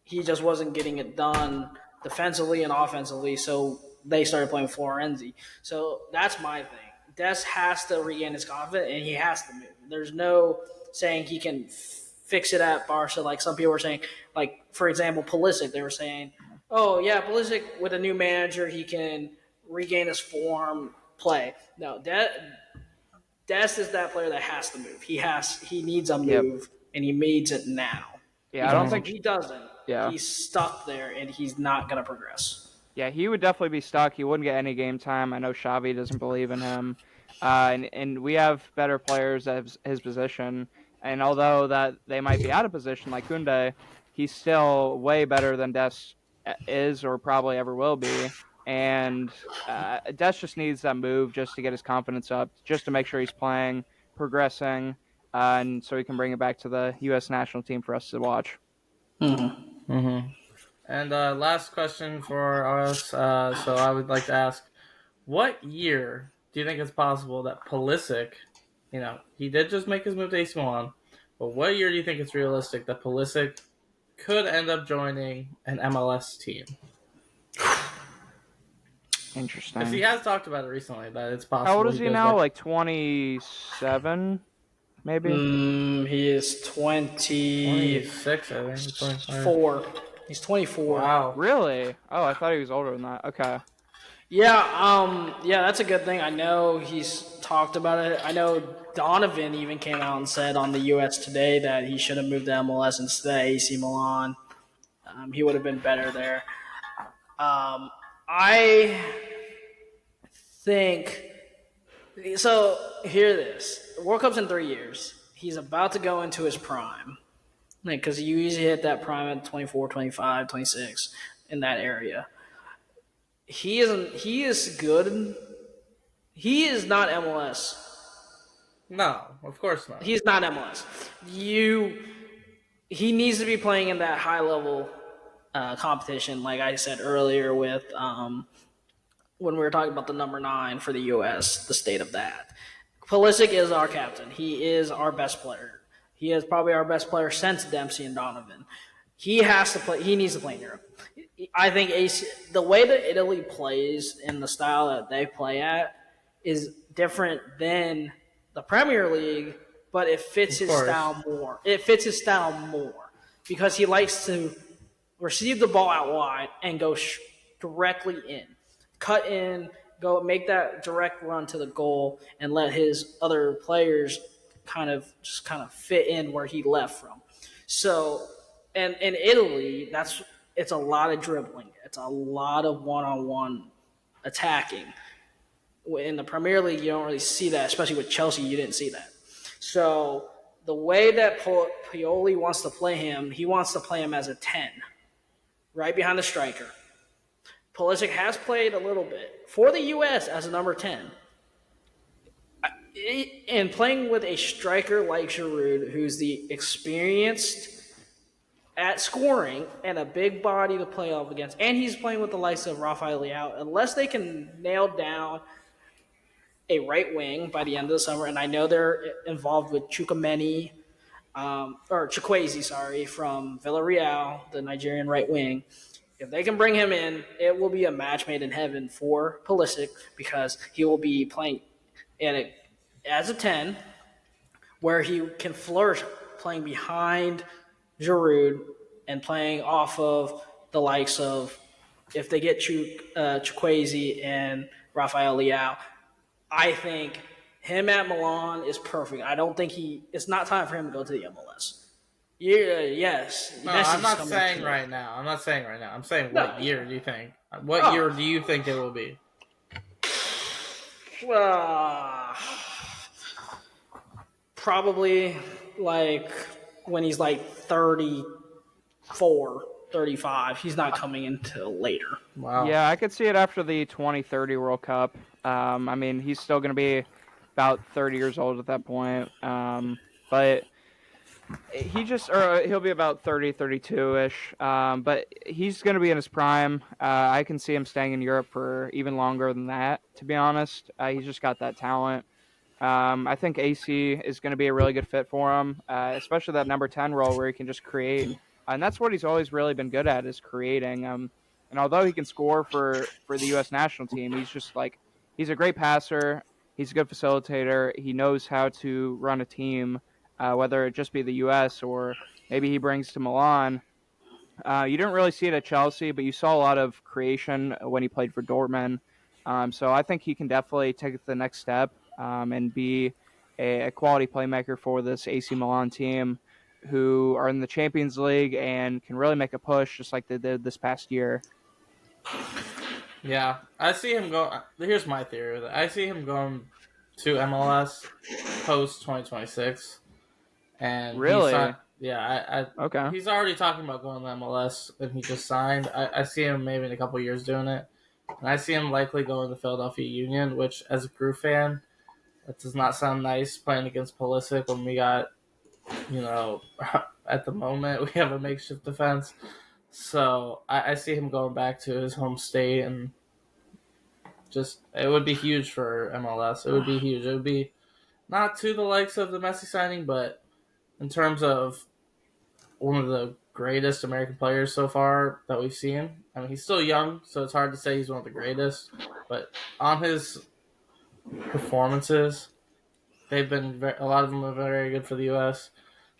he just wasn't getting it done defensively and offensively. So they started playing Florenzi. So that's my thing. Des has to regain his confidence, and he has to move. There's no saying he can fix it at Barca. Like some people were saying, like, for example, Pulisic, they were saying, oh, yeah, Pulisic with a new manager, he can regain his form, play. No, Des is that player that has to move. He needs a move, and he needs it now. Yeah, I don't think he doesn't. Yeah, he's stuck there, and he's not going to progress. Yeah, he would definitely be stuck. He wouldn't get any game time. I know Xavi doesn't believe in him, and we have better players at his position. And although that they might be out of position, like Koundé, he's still way better than Des is or probably ever will be. And Des just needs that move just to get his confidence up, just to make sure he's playing, progressing, and so he can bring it back to the U.S. national team for us to watch. Mm-hmm. Mm-hmm. And last question for us. So I would like to ask, what year do you think it's possible that Pulisic, he did just make his move to AC Milan, but what year do you think it's realistic that Pulisic could end up joining an MLS team? Interesting. Because he has talked about it recently, that it's possible. How old is he now? Like 27, maybe? He is 26, I think. 24. He's 24. Wow. Really? Oh, I thought he was older than that. Okay. Yeah, that's a good thing. I know he's talked about it. I know Donovan even came out and said on the U.S. Today that he should have moved to MLS instead of AC Milan. He would have been better there. I think so. Hear this: World Cup's in 3 years. He's about to go into his prime, because you usually hit that prime at 24, 25, 26 in that area. He is good. He is not MLS. No, of course not. He's not MLS. He needs to be playing in that high level competition, like I said earlier with when we were talking about the number 9 for the U.S., the state of that. Pulisic is our captain. He is our best player. He is probably our best player since Dempsey and Donovan. He has to play. He needs to play in Europe. I think the way that Italy plays and the style that they play at is different than the Premier League, but it fits his style more. It fits his style more because he likes to receive the ball out wide and go directly in, cut in, go make that direct run to the goal, and let his other players kind of fit in where he left from. So, and in Italy, it's a lot of dribbling. It's a lot of one-on-one attacking. In the Premier League, you don't really see that, especially with Chelsea, you didn't see that. So the way that Pioli wants to play him, he wants to play him as a 10, right behind the striker. Pulisic has played a little bit for the U.S. as a number 10. And playing with a striker like Giroud, who's the experienced at scoring and a big body to play off against, and he's playing with the likes of Rafael Leao, unless they can nail down a right wing by the end of the summer, and I know they're involved with Chukwueze, from Villarreal, the Nigerian right wing. If they can bring him in, it will be a match made in heaven for Pulisic because he will be playing as a 10 where he can flourish playing behind Giroud and playing off of the likes of if they get Chukwueze and Rafael Leao. I think him at Milan is perfect. I don't think it's not time for him to go to the MLS. Yeah, yes. No, I'm not saying right now. I'm saying what year do you think? What year do you think it will be? Probably like when he's like 34, 35. He's not coming until later. Wow. Yeah, I could see it after the 2030 World Cup. I mean, he's still going to be about 30 years old at that point. But he'll be about 30, 32-ish. But he's going to be in his prime. I can see him staying in Europe for even longer than that, to be honest. He's just got that talent. I think AC is going to be a really good fit for him, especially that number 10 role where he can just create. And that's what he's always really been good at, is creating. And although he can score for the U.S. national team, he's a great passer. He's a good facilitator. He knows how to run a team, whether it just be the U.S. or maybe he brings to Milan. You didn't really see it at Chelsea, but you saw a lot of creation when he played for Dortmund. So I think he can definitely take the next step and be a quality playmaker for this AC Milan team, who are in the Champions League and can really make a push just like they did this past year. Yeah, I see him go. Here's my theory. I see him going to MLS post 2026, and he's Really? not. Yeah, Okay. he's already talking about going to MLS, and he just signed. I see him maybe in a couple years doing it, and I see him likely going to Philadelphia Union, which as a Crew fan, that does not sound nice playing against Pulisic when we got, at the moment we have a makeshift defense. So I see him going back to his home state, and just it would be huge for MLS. It would be huge. It would be not to the likes of the Messi signing, but in terms of one of the greatest American players so far that we've seen. I mean, he's still young, so it's hard to say he's one of the greatest. But on his performances, they've been a lot of them are very good for the U.S.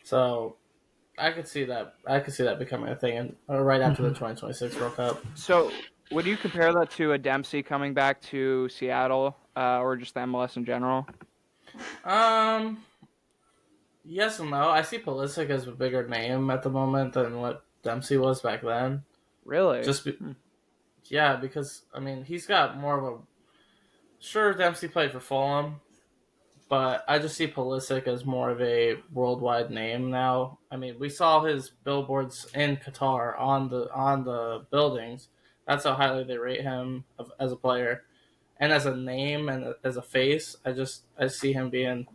So I could see that. I could see that becoming a thing, right after the 2026 World Cup. So would you compare that to a Dempsey coming back to Seattle, or just the MLS in general? Yes and no. I see Pulisic as a bigger name at the moment than what Dempsey was back then. Really? Yeah, because I mean he's got more of a. Sure, Dempsey played for Fulham, but I just see Pulisic as more of a worldwide name now. I mean, we saw his billboards in Qatar on the buildings. That's how highly they rate him as a player, and as a name and as a face. I see him being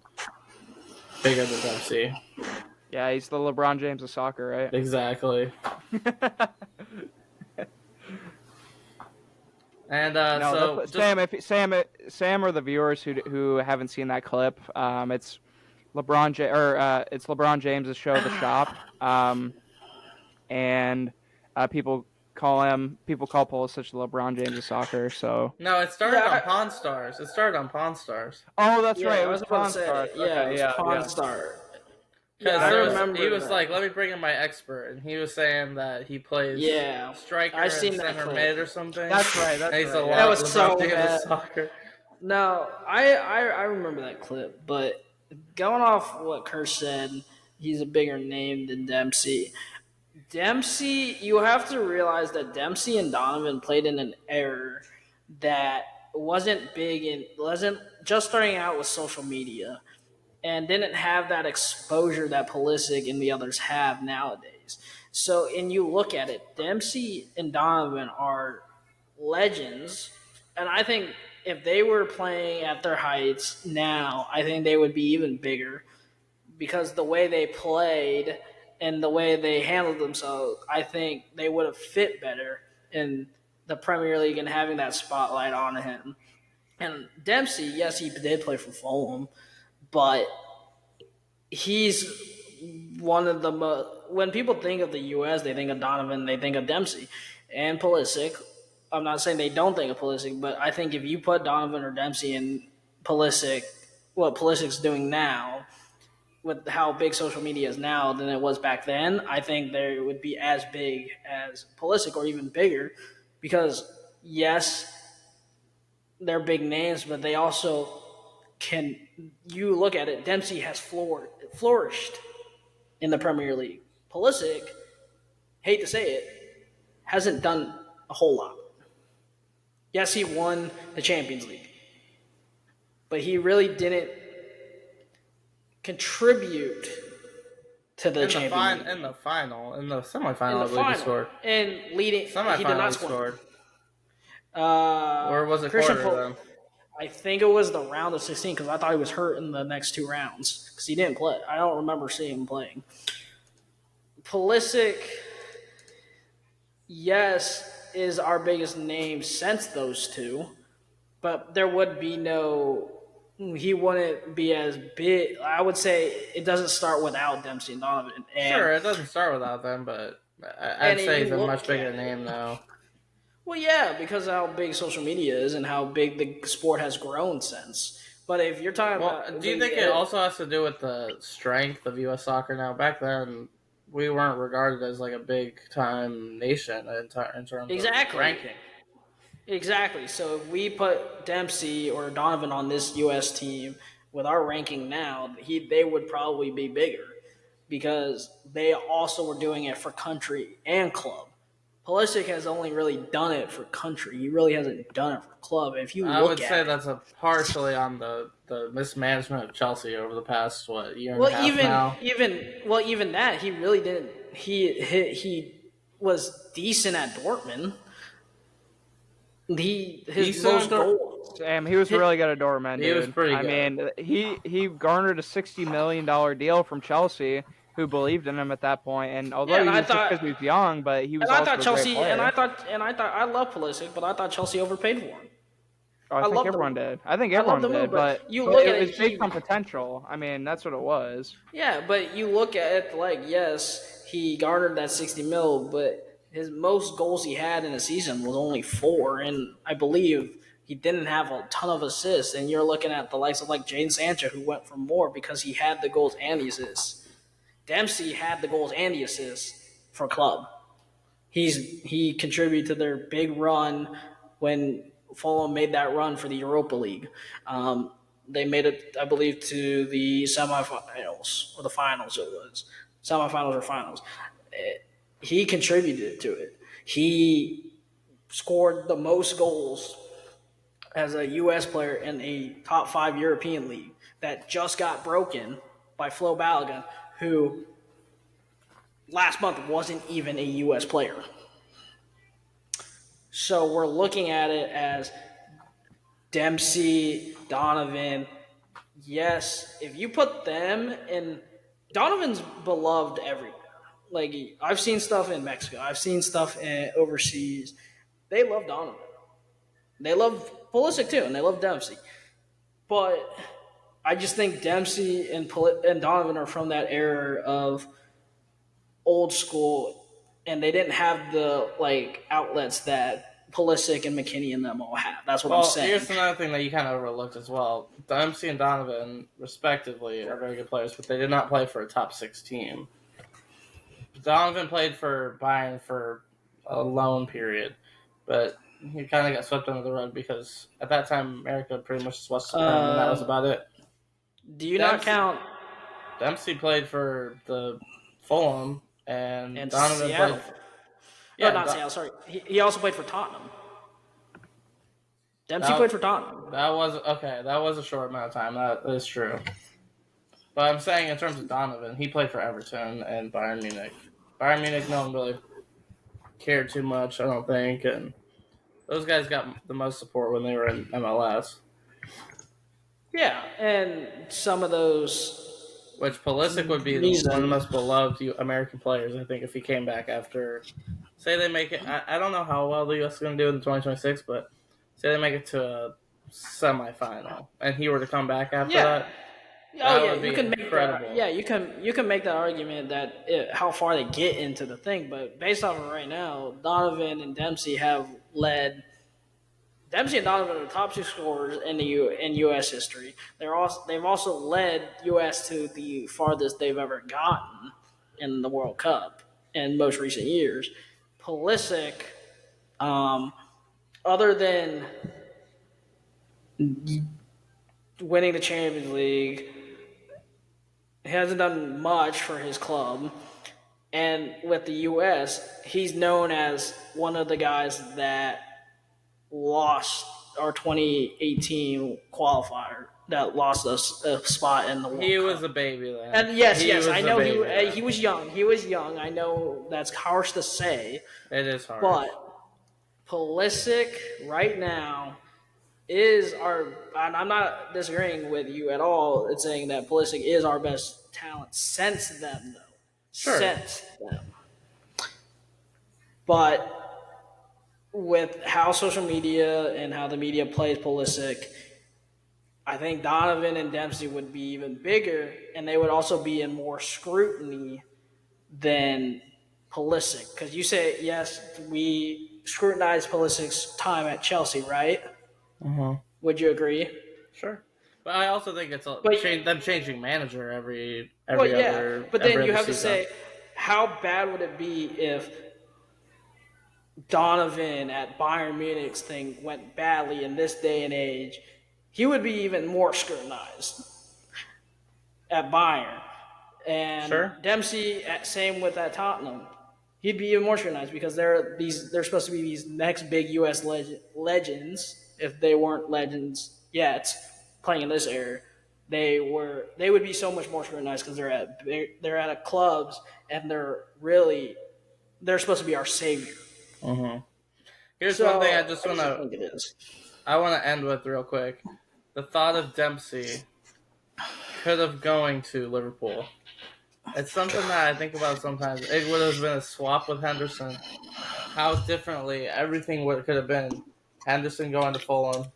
bigger than Dempsey. Yeah, he's the LeBron James of soccer, right? Exactly. And no, Sam or the viewers who haven't seen that clip, it's it's LeBron James's show, The Shop, and people call Pulisic the LeBron James of soccer. So no, it started on Pawn Stars. It started on Pawn Stars. Oh, that's right. It I was about Pawn to say, Stars. Yeah, Okay, it was Pawn Star. Because I remember he was that. like, "Let me bring in my expert," and he was saying that he plays striker I've seen and that center clip. mid or something. That's right. That's and he's right. That was so LeBron James bad. of soccer. No, I remember that clip, but going off what Kirsch said, he's a bigger name than Dempsey. Dempsey, you have to realize that Dempsey and Donovan played in an era that wasn't big and wasn't just starting out with social media and didn't have that exposure that Pulisic and the others have nowadays. So, and you look at it, Dempsey and Donovan are legends, and I think if they were playing at their heights now, I think they would be even bigger because the way they played and the way they handled themselves, I think they would have fit better in the Premier League and having that spotlight on him. And Dempsey, yes, he did play for Fulham, but he's one of the most. When people think of the U.S., they think of Donovan, they think of Dempsey, and Pulisic. I'm not saying they don't think of Pulisic, but I think if you put Donovan or Dempsey in Pulisic, what Pulisic's doing now, with how big social media is now than it was back then, I think they would be as big as Pulisic or even bigger, because yes, they're big names, but they also can. You look at it, Dempsey has flourished in the Premier League. Pulisic, hate to say it, hasn't done a whole lot. Yes, he won the Champions League, but he really didn't contribute to the Champions League. In the semifinal, I believe he scored. And leading, Semifinal, he did not score. score. Or was it Christian quarter then? I think it was the round of 16 because I thought he was hurt in the next two rounds because he didn't play. I don't remember seeing him playing. Pulisic, yes, is our biggest name since those two, but there would be no. He wouldn't be as big. I would say it doesn't start without Dempsey and Donovan. Sure, it doesn't start without them, but I'd say he's a much bigger name now. Well, yeah, because of how big social media is and how big the sport has grown since. But if you're talking about... Do you think it also has to do with the strength of U.S. soccer now? Back then, we weren't regarded as like a big-time nation in terms of ranking. Exactly. So if we put Dempsey or Donovan on this U.S. team with our ranking now, they would probably be bigger because they also were doing it for country and club. Pulisic has only really done it for country. He really hasn't done it for club. If you I look would at say it, that's partially on the mismanagement of Chelsea over the past year and a well, half now. even that he really didn't. He was decent at Dortmund. His Decent most goals. Sam, he was really good at Dortmund, dude. He was pretty I good. mean, he garnered a $60 million deal from Chelsea, who believed in him at that point. And although Yeah, and he I was just thought, because he was young, but he was and I also thought a great Chelsea, player. I love Pulisic, but I thought Chelsea overpaid for him. Oh, I think everyone did. I think I love everyone the did, move, but you but look it at was it, based on potential. I mean, that's what it was. yeah, but you look at it like, yes, he garnered that 60 mil, but his most goals he had in a season was only 4, and I believe he didn't have a ton of assists. And you're looking at the likes of like Jadon Sancho, who went for more because he had the goals and the assists. Dempsey had the goals and the assists for club. He contributed to their big run when Fulham made that run for the Europa League. They made it, I believe, to the semifinals or the finals. It was semifinals or finals. He contributed to it. He scored the most goals as a U.S. player in a top 5 European league that just got broken by Flo Balogun, who last month wasn't even a U.S. player. So we're looking at it as Dempsey, Donovan. Yes, if you put them in, Donovan's beloved everywhere. Like, I've seen stuff in Mexico, I've seen stuff overseas. They love Donovan. They love Pulisic too, and they love Dempsey. But I just think Dempsey and Donovan are from that era of old school, and they didn't have the like outlets that Pulisic and McKinney and them all have. That's what I'm saying. Here's another thing that you kind of overlooked as well. Dempsey and Donovan, respectively, are very good players, but they did not play for a top 6 team. Donovan played for Bayern for a loan period, but he kind of got swept under the rug because at that time America pretty much just watched him, and that was about it. Do you not count Dempsey played for the Fulham, and Donovan Seattle? played. Yeah, not Seattle. Sorry, he also played for Tottenham. Dempsey played for Tottenham. That was okay. That was a short amount of time. That is true. But I'm saying in terms of Donovan, he played for Everton and Bayern Munich. Bayern Munich, no one really cared too much, I don't think, and those guys got the most support when they were in MLS. Yeah, and some of those. Which Pulisic would be one of the most beloved American players, I think, if he came back after. Say they make it. I don't know how well the U.S. is going to do in 2026, but say they make it to a semifinal, and he were to come back after that. You can make that. Yeah, you can make that argument that how far they get into the thing, but based off of right now, Donovan and Dempsey have led. Dempsey and Donovan are the top 2 scorers in U.S. history. They've also led U.S. to the farthest they've ever gotten in the World Cup in most recent years. Pulisic, other than winning the Champions League, he hasn't done much for his club. And with the U.S., he's known as one of the guys that lost our 2018 qualifier, that lost us a spot in the World Cup. He was a baby then. And yes, I know he was young. He was young. I know that's harsh to say. It is harsh. But Pulisic right now is and I'm not disagreeing with you at all. It's saying that Pulisic is our best talent since them, though. Sure. Since them. But with how social media and how the media plays Pulisic, I think Donovan and Dempsey would be even bigger, and they would also be in more scrutiny than Pulisic. Because you say, yes, we scrutinize Pulisic's time at Chelsea, right? Uh-huh. Would you agree? Sure. But I also think it's them changing manager every other. But then you have to say, how bad would it be if Donovan at Bayern Munich's thing went badly in this day and age? He would be even more scrutinized at Bayern. And sure. Dempsey, same with at Tottenham. he'd be even more scrutinized because they're supposed to be these next big U.S. legends. If they weren't legends yet, playing in this era, they would be so much more scrutinized because they're at clubs and they're supposed to be our savior. Mm-hmm. Here's one thing I just want to end with real quick. The thought of Dempsey could have going to Liverpool. It's something that I think about sometimes. It would have been a swap with Henderson. How differently everything could have been. Henderson going to Fulham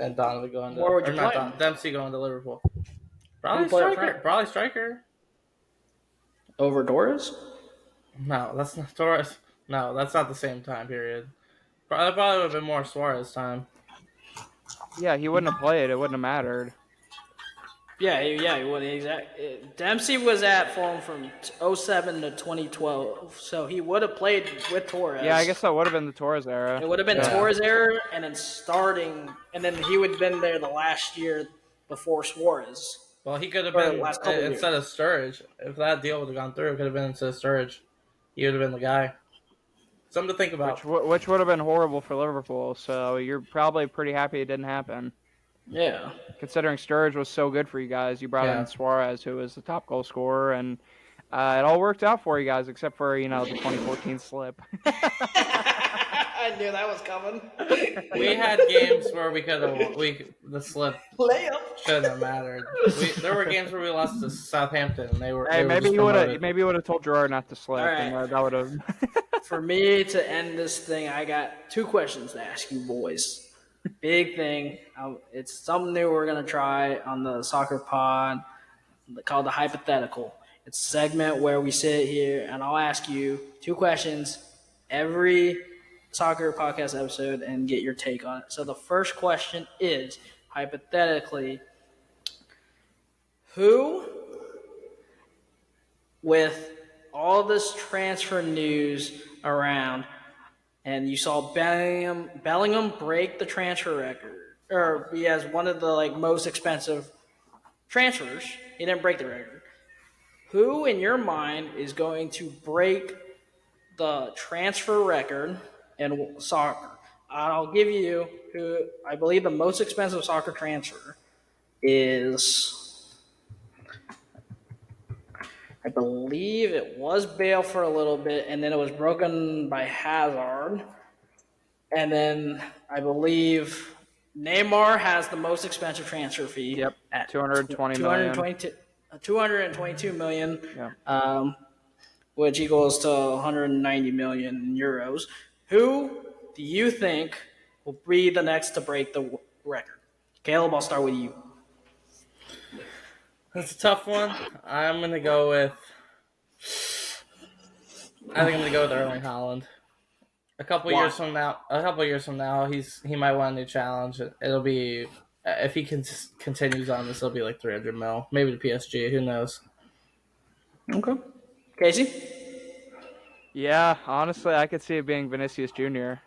and Donovan going to... Where would you play him? Dempsey going to Liverpool. Probably striker. Over Torres? No, that's not Torres. No, that's not the same time period. That probably would have been more Suarez time. Yeah, he wouldn't have played. It wouldn't have mattered. Yeah, he would. Exactly. Dempsey was at Fulham from 2007 to 2012, so he would have played with Torres. Yeah, I guess that would have been the Torres era. It would have been Torres era, and then he would have been there the last year before Suarez. Well, he could have been instead of Sturridge. If that deal would have gone through, it could have been instead of Sturridge. He would have been the guy. Something to think about. Which would have been horrible for Liverpool, so you're probably pretty happy it didn't happen. Yeah. Considering Sturridge was so good for you guys, you brought in Suarez, who was the top goal scorer, and it all worked out for you guys, except for, the 2014 slip. I knew that was coming. We had games where the slip shouldn't have mattered. There were games where we lost to Southampton, and they were. Hey, maybe you would have told Gerard not to slip, and that would have. For me to end this thing, I got 2 questions to ask you boys. Big thing. It's something new we're going to try on the soccer pod called the hypothetical. It's a segment where we sit here and I'll ask you 2 questions every soccer podcast episode and get your take on it. So the first question is, hypothetically, who, with all this transfer news around, and you saw Bellingham break the transfer record, or he has one of the most expensive transfers. He didn't break the record. Who, in your mind, is going to break the transfer record in soccer? I'll give you who I believe the most expensive soccer transfer is. I believe it was Bale for a little bit, and then it was broken by Hazard. And then I believe Neymar has the most expensive transfer fee. Yep, at $222 million, yeah. Which equals to 190 million euros. Who do you think will be the next to break the record? Caleb, I'll start with you. That's a tough one. I'm going to go with... I think I'm going to go with Erling Haaland. A couple years from now, he might want a new challenge. It'll be... If he continues on this, it'll be like 300 mil. Maybe to PSG. Who knows? Okay. Casey? Yeah, honestly, I could see it being Vinicius Jr.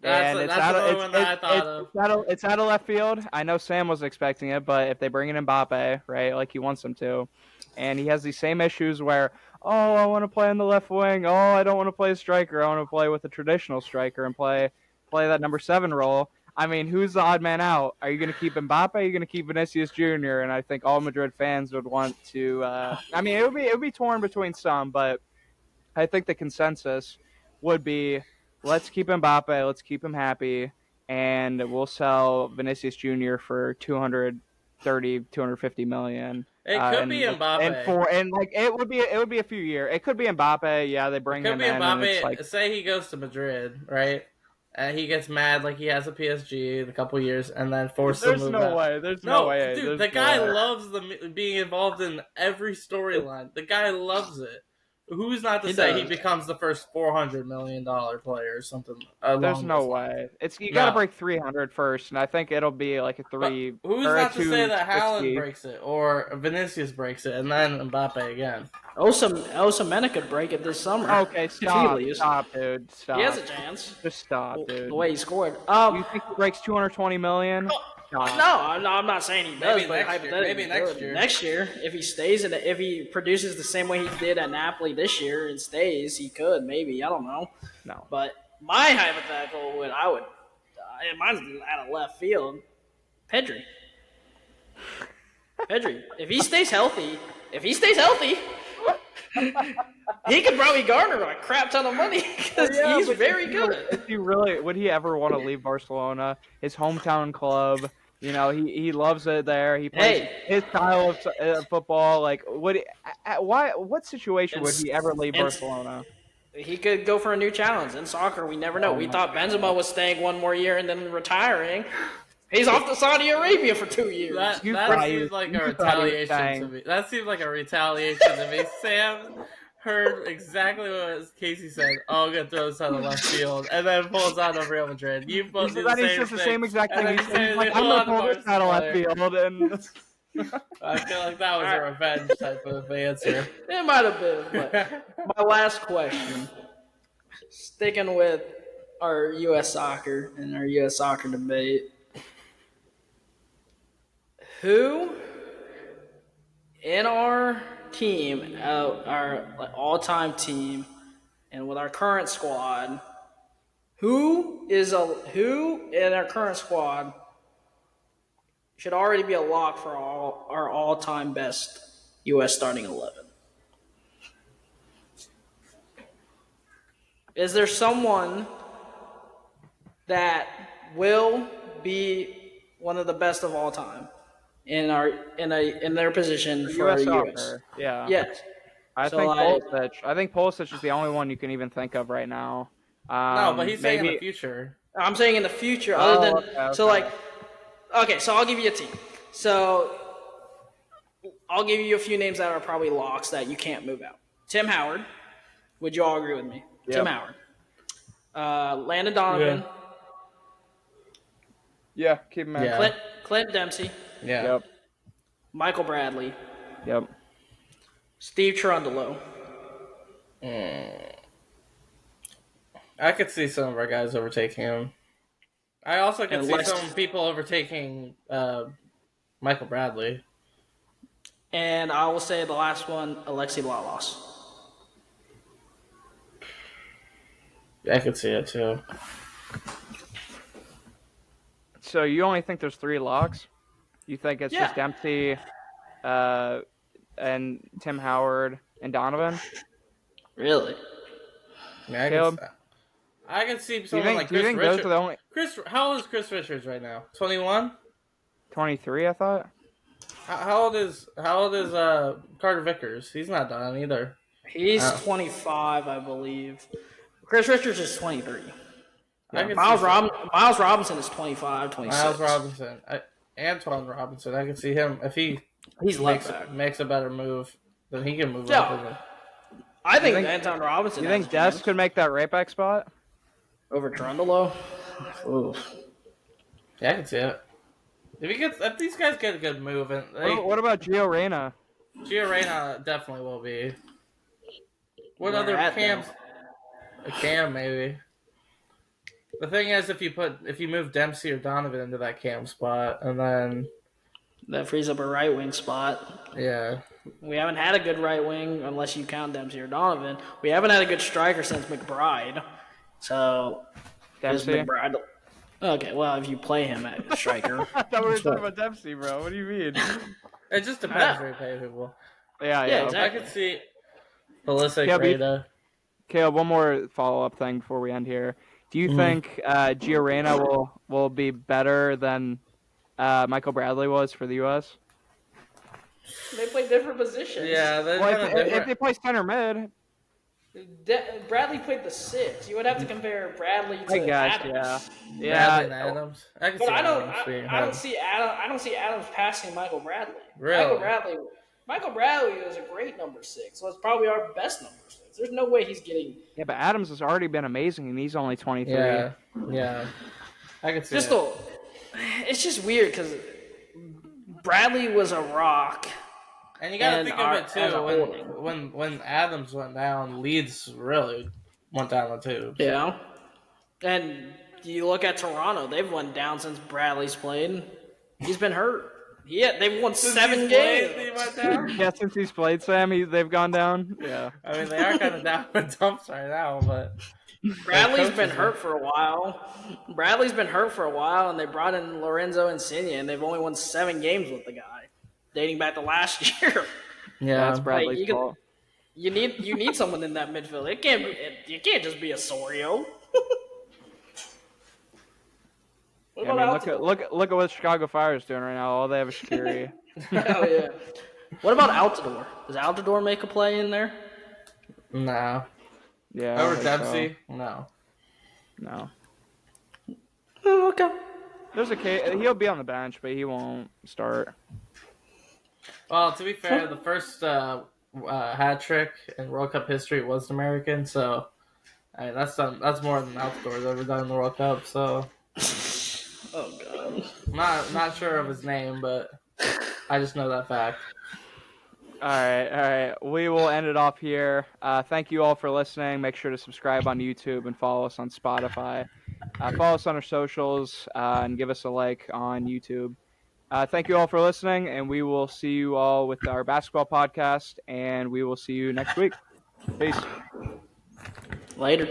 That's another one that I thought of. It's out of left field. I know Sam was expecting it, but if they bring in Mbappe, right, like he wants them to, and he has these same issues where, I want to play on the left wing. I don't want to play a striker. I want to play with a traditional striker and play that number 7 role. I mean, who's the odd man out? Are you going to keep Mbappe? Are you going to keep Vinicius Jr.? And I think all Madrid fans would want to. It would be torn between some, but I think the consensus would be, let's keep Mbappe, let's keep him happy, and we'll sell Vinicius Jr. for 250 million. It could be Mbappe. It would be a few years. It could be Mbappe. Yeah, they bring him in. It could be Mbappe. Say he goes to Madrid, right? And he gets mad like he has a PSG in a couple years, and then forces to move out. There's no way. Dude, the guy loves being involved in every storyline. The guy loves it. Who's not to say he becomes the first $400 million player or something? There's no way. You got to break 300 first, and I think it'll be like a 3. But who's not to say that Haaland breaks it or Vinicius breaks it, and then Mbappe again? Osimhen could break it this summer. Okay, stop, dude. Stop. He has a chance. Just stop, dude. The way he scored. You think he breaks 220 million? No, I'm not saying he does, Maybe but next year. hypothetically, Maybe next year. Next year, if he stays if he produces the same way he did at Napoli this year and stays, he could maybe. I don't know. No. But my hypothetical mine's out of left field. Pedri, if he stays healthy, he could probably garner a crap ton of money because he's very good. If he really would he ever want to leave Barcelona, his hometown club? You know, he loves it there. He plays his style of football. Like, what situation would he ever leave Barcelona? He could go for a new challenge in soccer. We never know. We thought Benzema was staying one more year and then retiring. He's off to Saudi Arabia for 2 years. That seems like a retaliation to me. That seems like a retaliation to me. Sam heard exactly what Casey said. Oh, I'm going to throw this out of left field. And then pulls out of Real Madrid. You both do the same thing. The same exact thing. He's like, I'm going to pull this out of left field. And I feel like that was a revenge type of answer. It might have been. But my last question, sticking with our U.S. soccer and our U.S. soccer debate, who in our team, our all-time team, and with our current squad, who in our current squad should already be a lock for our all-time best U.S. starting 11? Is there someone that will be one of the best of all time in their position for US the US? soccer, yeah. Yes. I think Pulisic is the only one you can even think of right now. No, but he's saying in the future. I'm saying in the future, Okay. So I'll give you a team. So I'll give you a few names that are probably locks that you can't move out. Tim Howard. Would you all agree with me? Yep. Tim Howard. Landon Donovan. Yeah, keep him in. Yeah. Clint Dempsey. Yeah. Yep. Michael Bradley. Yep. Steve Cherundolo. I could see some of our guys overtaking him. I also could see some people overtaking Michael Bradley. And I will say the last one, Alexi Lalas. I could see it too. So you only think there's 3 locks? You think it's just Dempsey, and Tim Howard and Donovan? Really? Yeah, I can see someone like Chris Richards. Those are the only... How old is Chris Richards right now? 21? 23, I thought. How old is Carter Vickers? He's not done either. He's 25, I believe. Chris Richards is 23. Miles Robinson is 25, 26. Miles Robinson. Antoine Robinson. I can see him. If he makes a better move, then he can move up. I think Antoine Robinson. You think Des could make that right back spot? Over Trundle? Ooh. Yeah, I can see it. If these guys get a good move, and what about Gio Reyna? Gio Reyna definitely will be. What other Cams? A Cam maybe. The thing is, if you move Dempsey or Donovan into that Cam spot, and then that frees up a right wing spot. Yeah. We haven't had a good right wing unless you count Dempsey or Donovan. We haven't had a good striker since McBride. So Dempsey. McBride. Okay, well, if you play him at striker. I thought we were talking about Dempsey, bro. What do you mean? It just depends where you pay people. Yeah, exactly. I could see Pulisic, Reyna. Caleb, one more follow-up thing before we end here. Do you think Gio Reyna will be better than Michael Bradley was for the U.S.? They play different positions. Yeah, if they play center mid. Bradley played the 6. You would have to compare Bradley to Adams. Yeah, Bradley and Adams. I don't see Adams passing Michael Bradley. Really? Michael Bradley is a great number 6. So it's probably our best number 6. There's no way he's getting. Yeah, but Adams has already been amazing, and he's only 23. Yeah. I can see it's just weird because Bradley was a rock. And you got to think of it too. When Adams went down, Leeds really went down the tubes. Yeah. And you look at Toronto; they've went down since Bradley's played. He's been hurt. Yeah, they've won Since 7 he's games. played, he went down. Yeah, since he's played Sam, they've gone down. Yeah. I mean, they are kind of down in dumps right now, but Bradley's been hurt for a while. And they brought in Lorenzo Insigne, and they've only won 7 games with the guy, dating back to last year. yeah, That's Bradley's fault. You need someone in that midfield. You can't just be a Sorio. Yeah, I mean, look at what Chicago Fire is doing right now. All they have is Shaqiri. Hell yeah. What about Altidore? Does Altidore make a play in there? no. Yeah. I don't Over think Dempsey, no. so. No. Oh, okay. There's a case. He'll be on the bench, but he won't start. Well, to be fair, the first hat trick in World Cup history was an American, so I mean that's more than Altidore's ever done in the World Cup. So. Oh god. Not sure of his name, but I just know that fact. All right. We will end it off here. Thank you all for listening. Make sure to subscribe on YouTube and follow us on Spotify. Follow us on our socials and give us a like on YouTube. Thank you all for listening, and we will see you all with our basketball podcast, and we will see you next week. Peace. Later.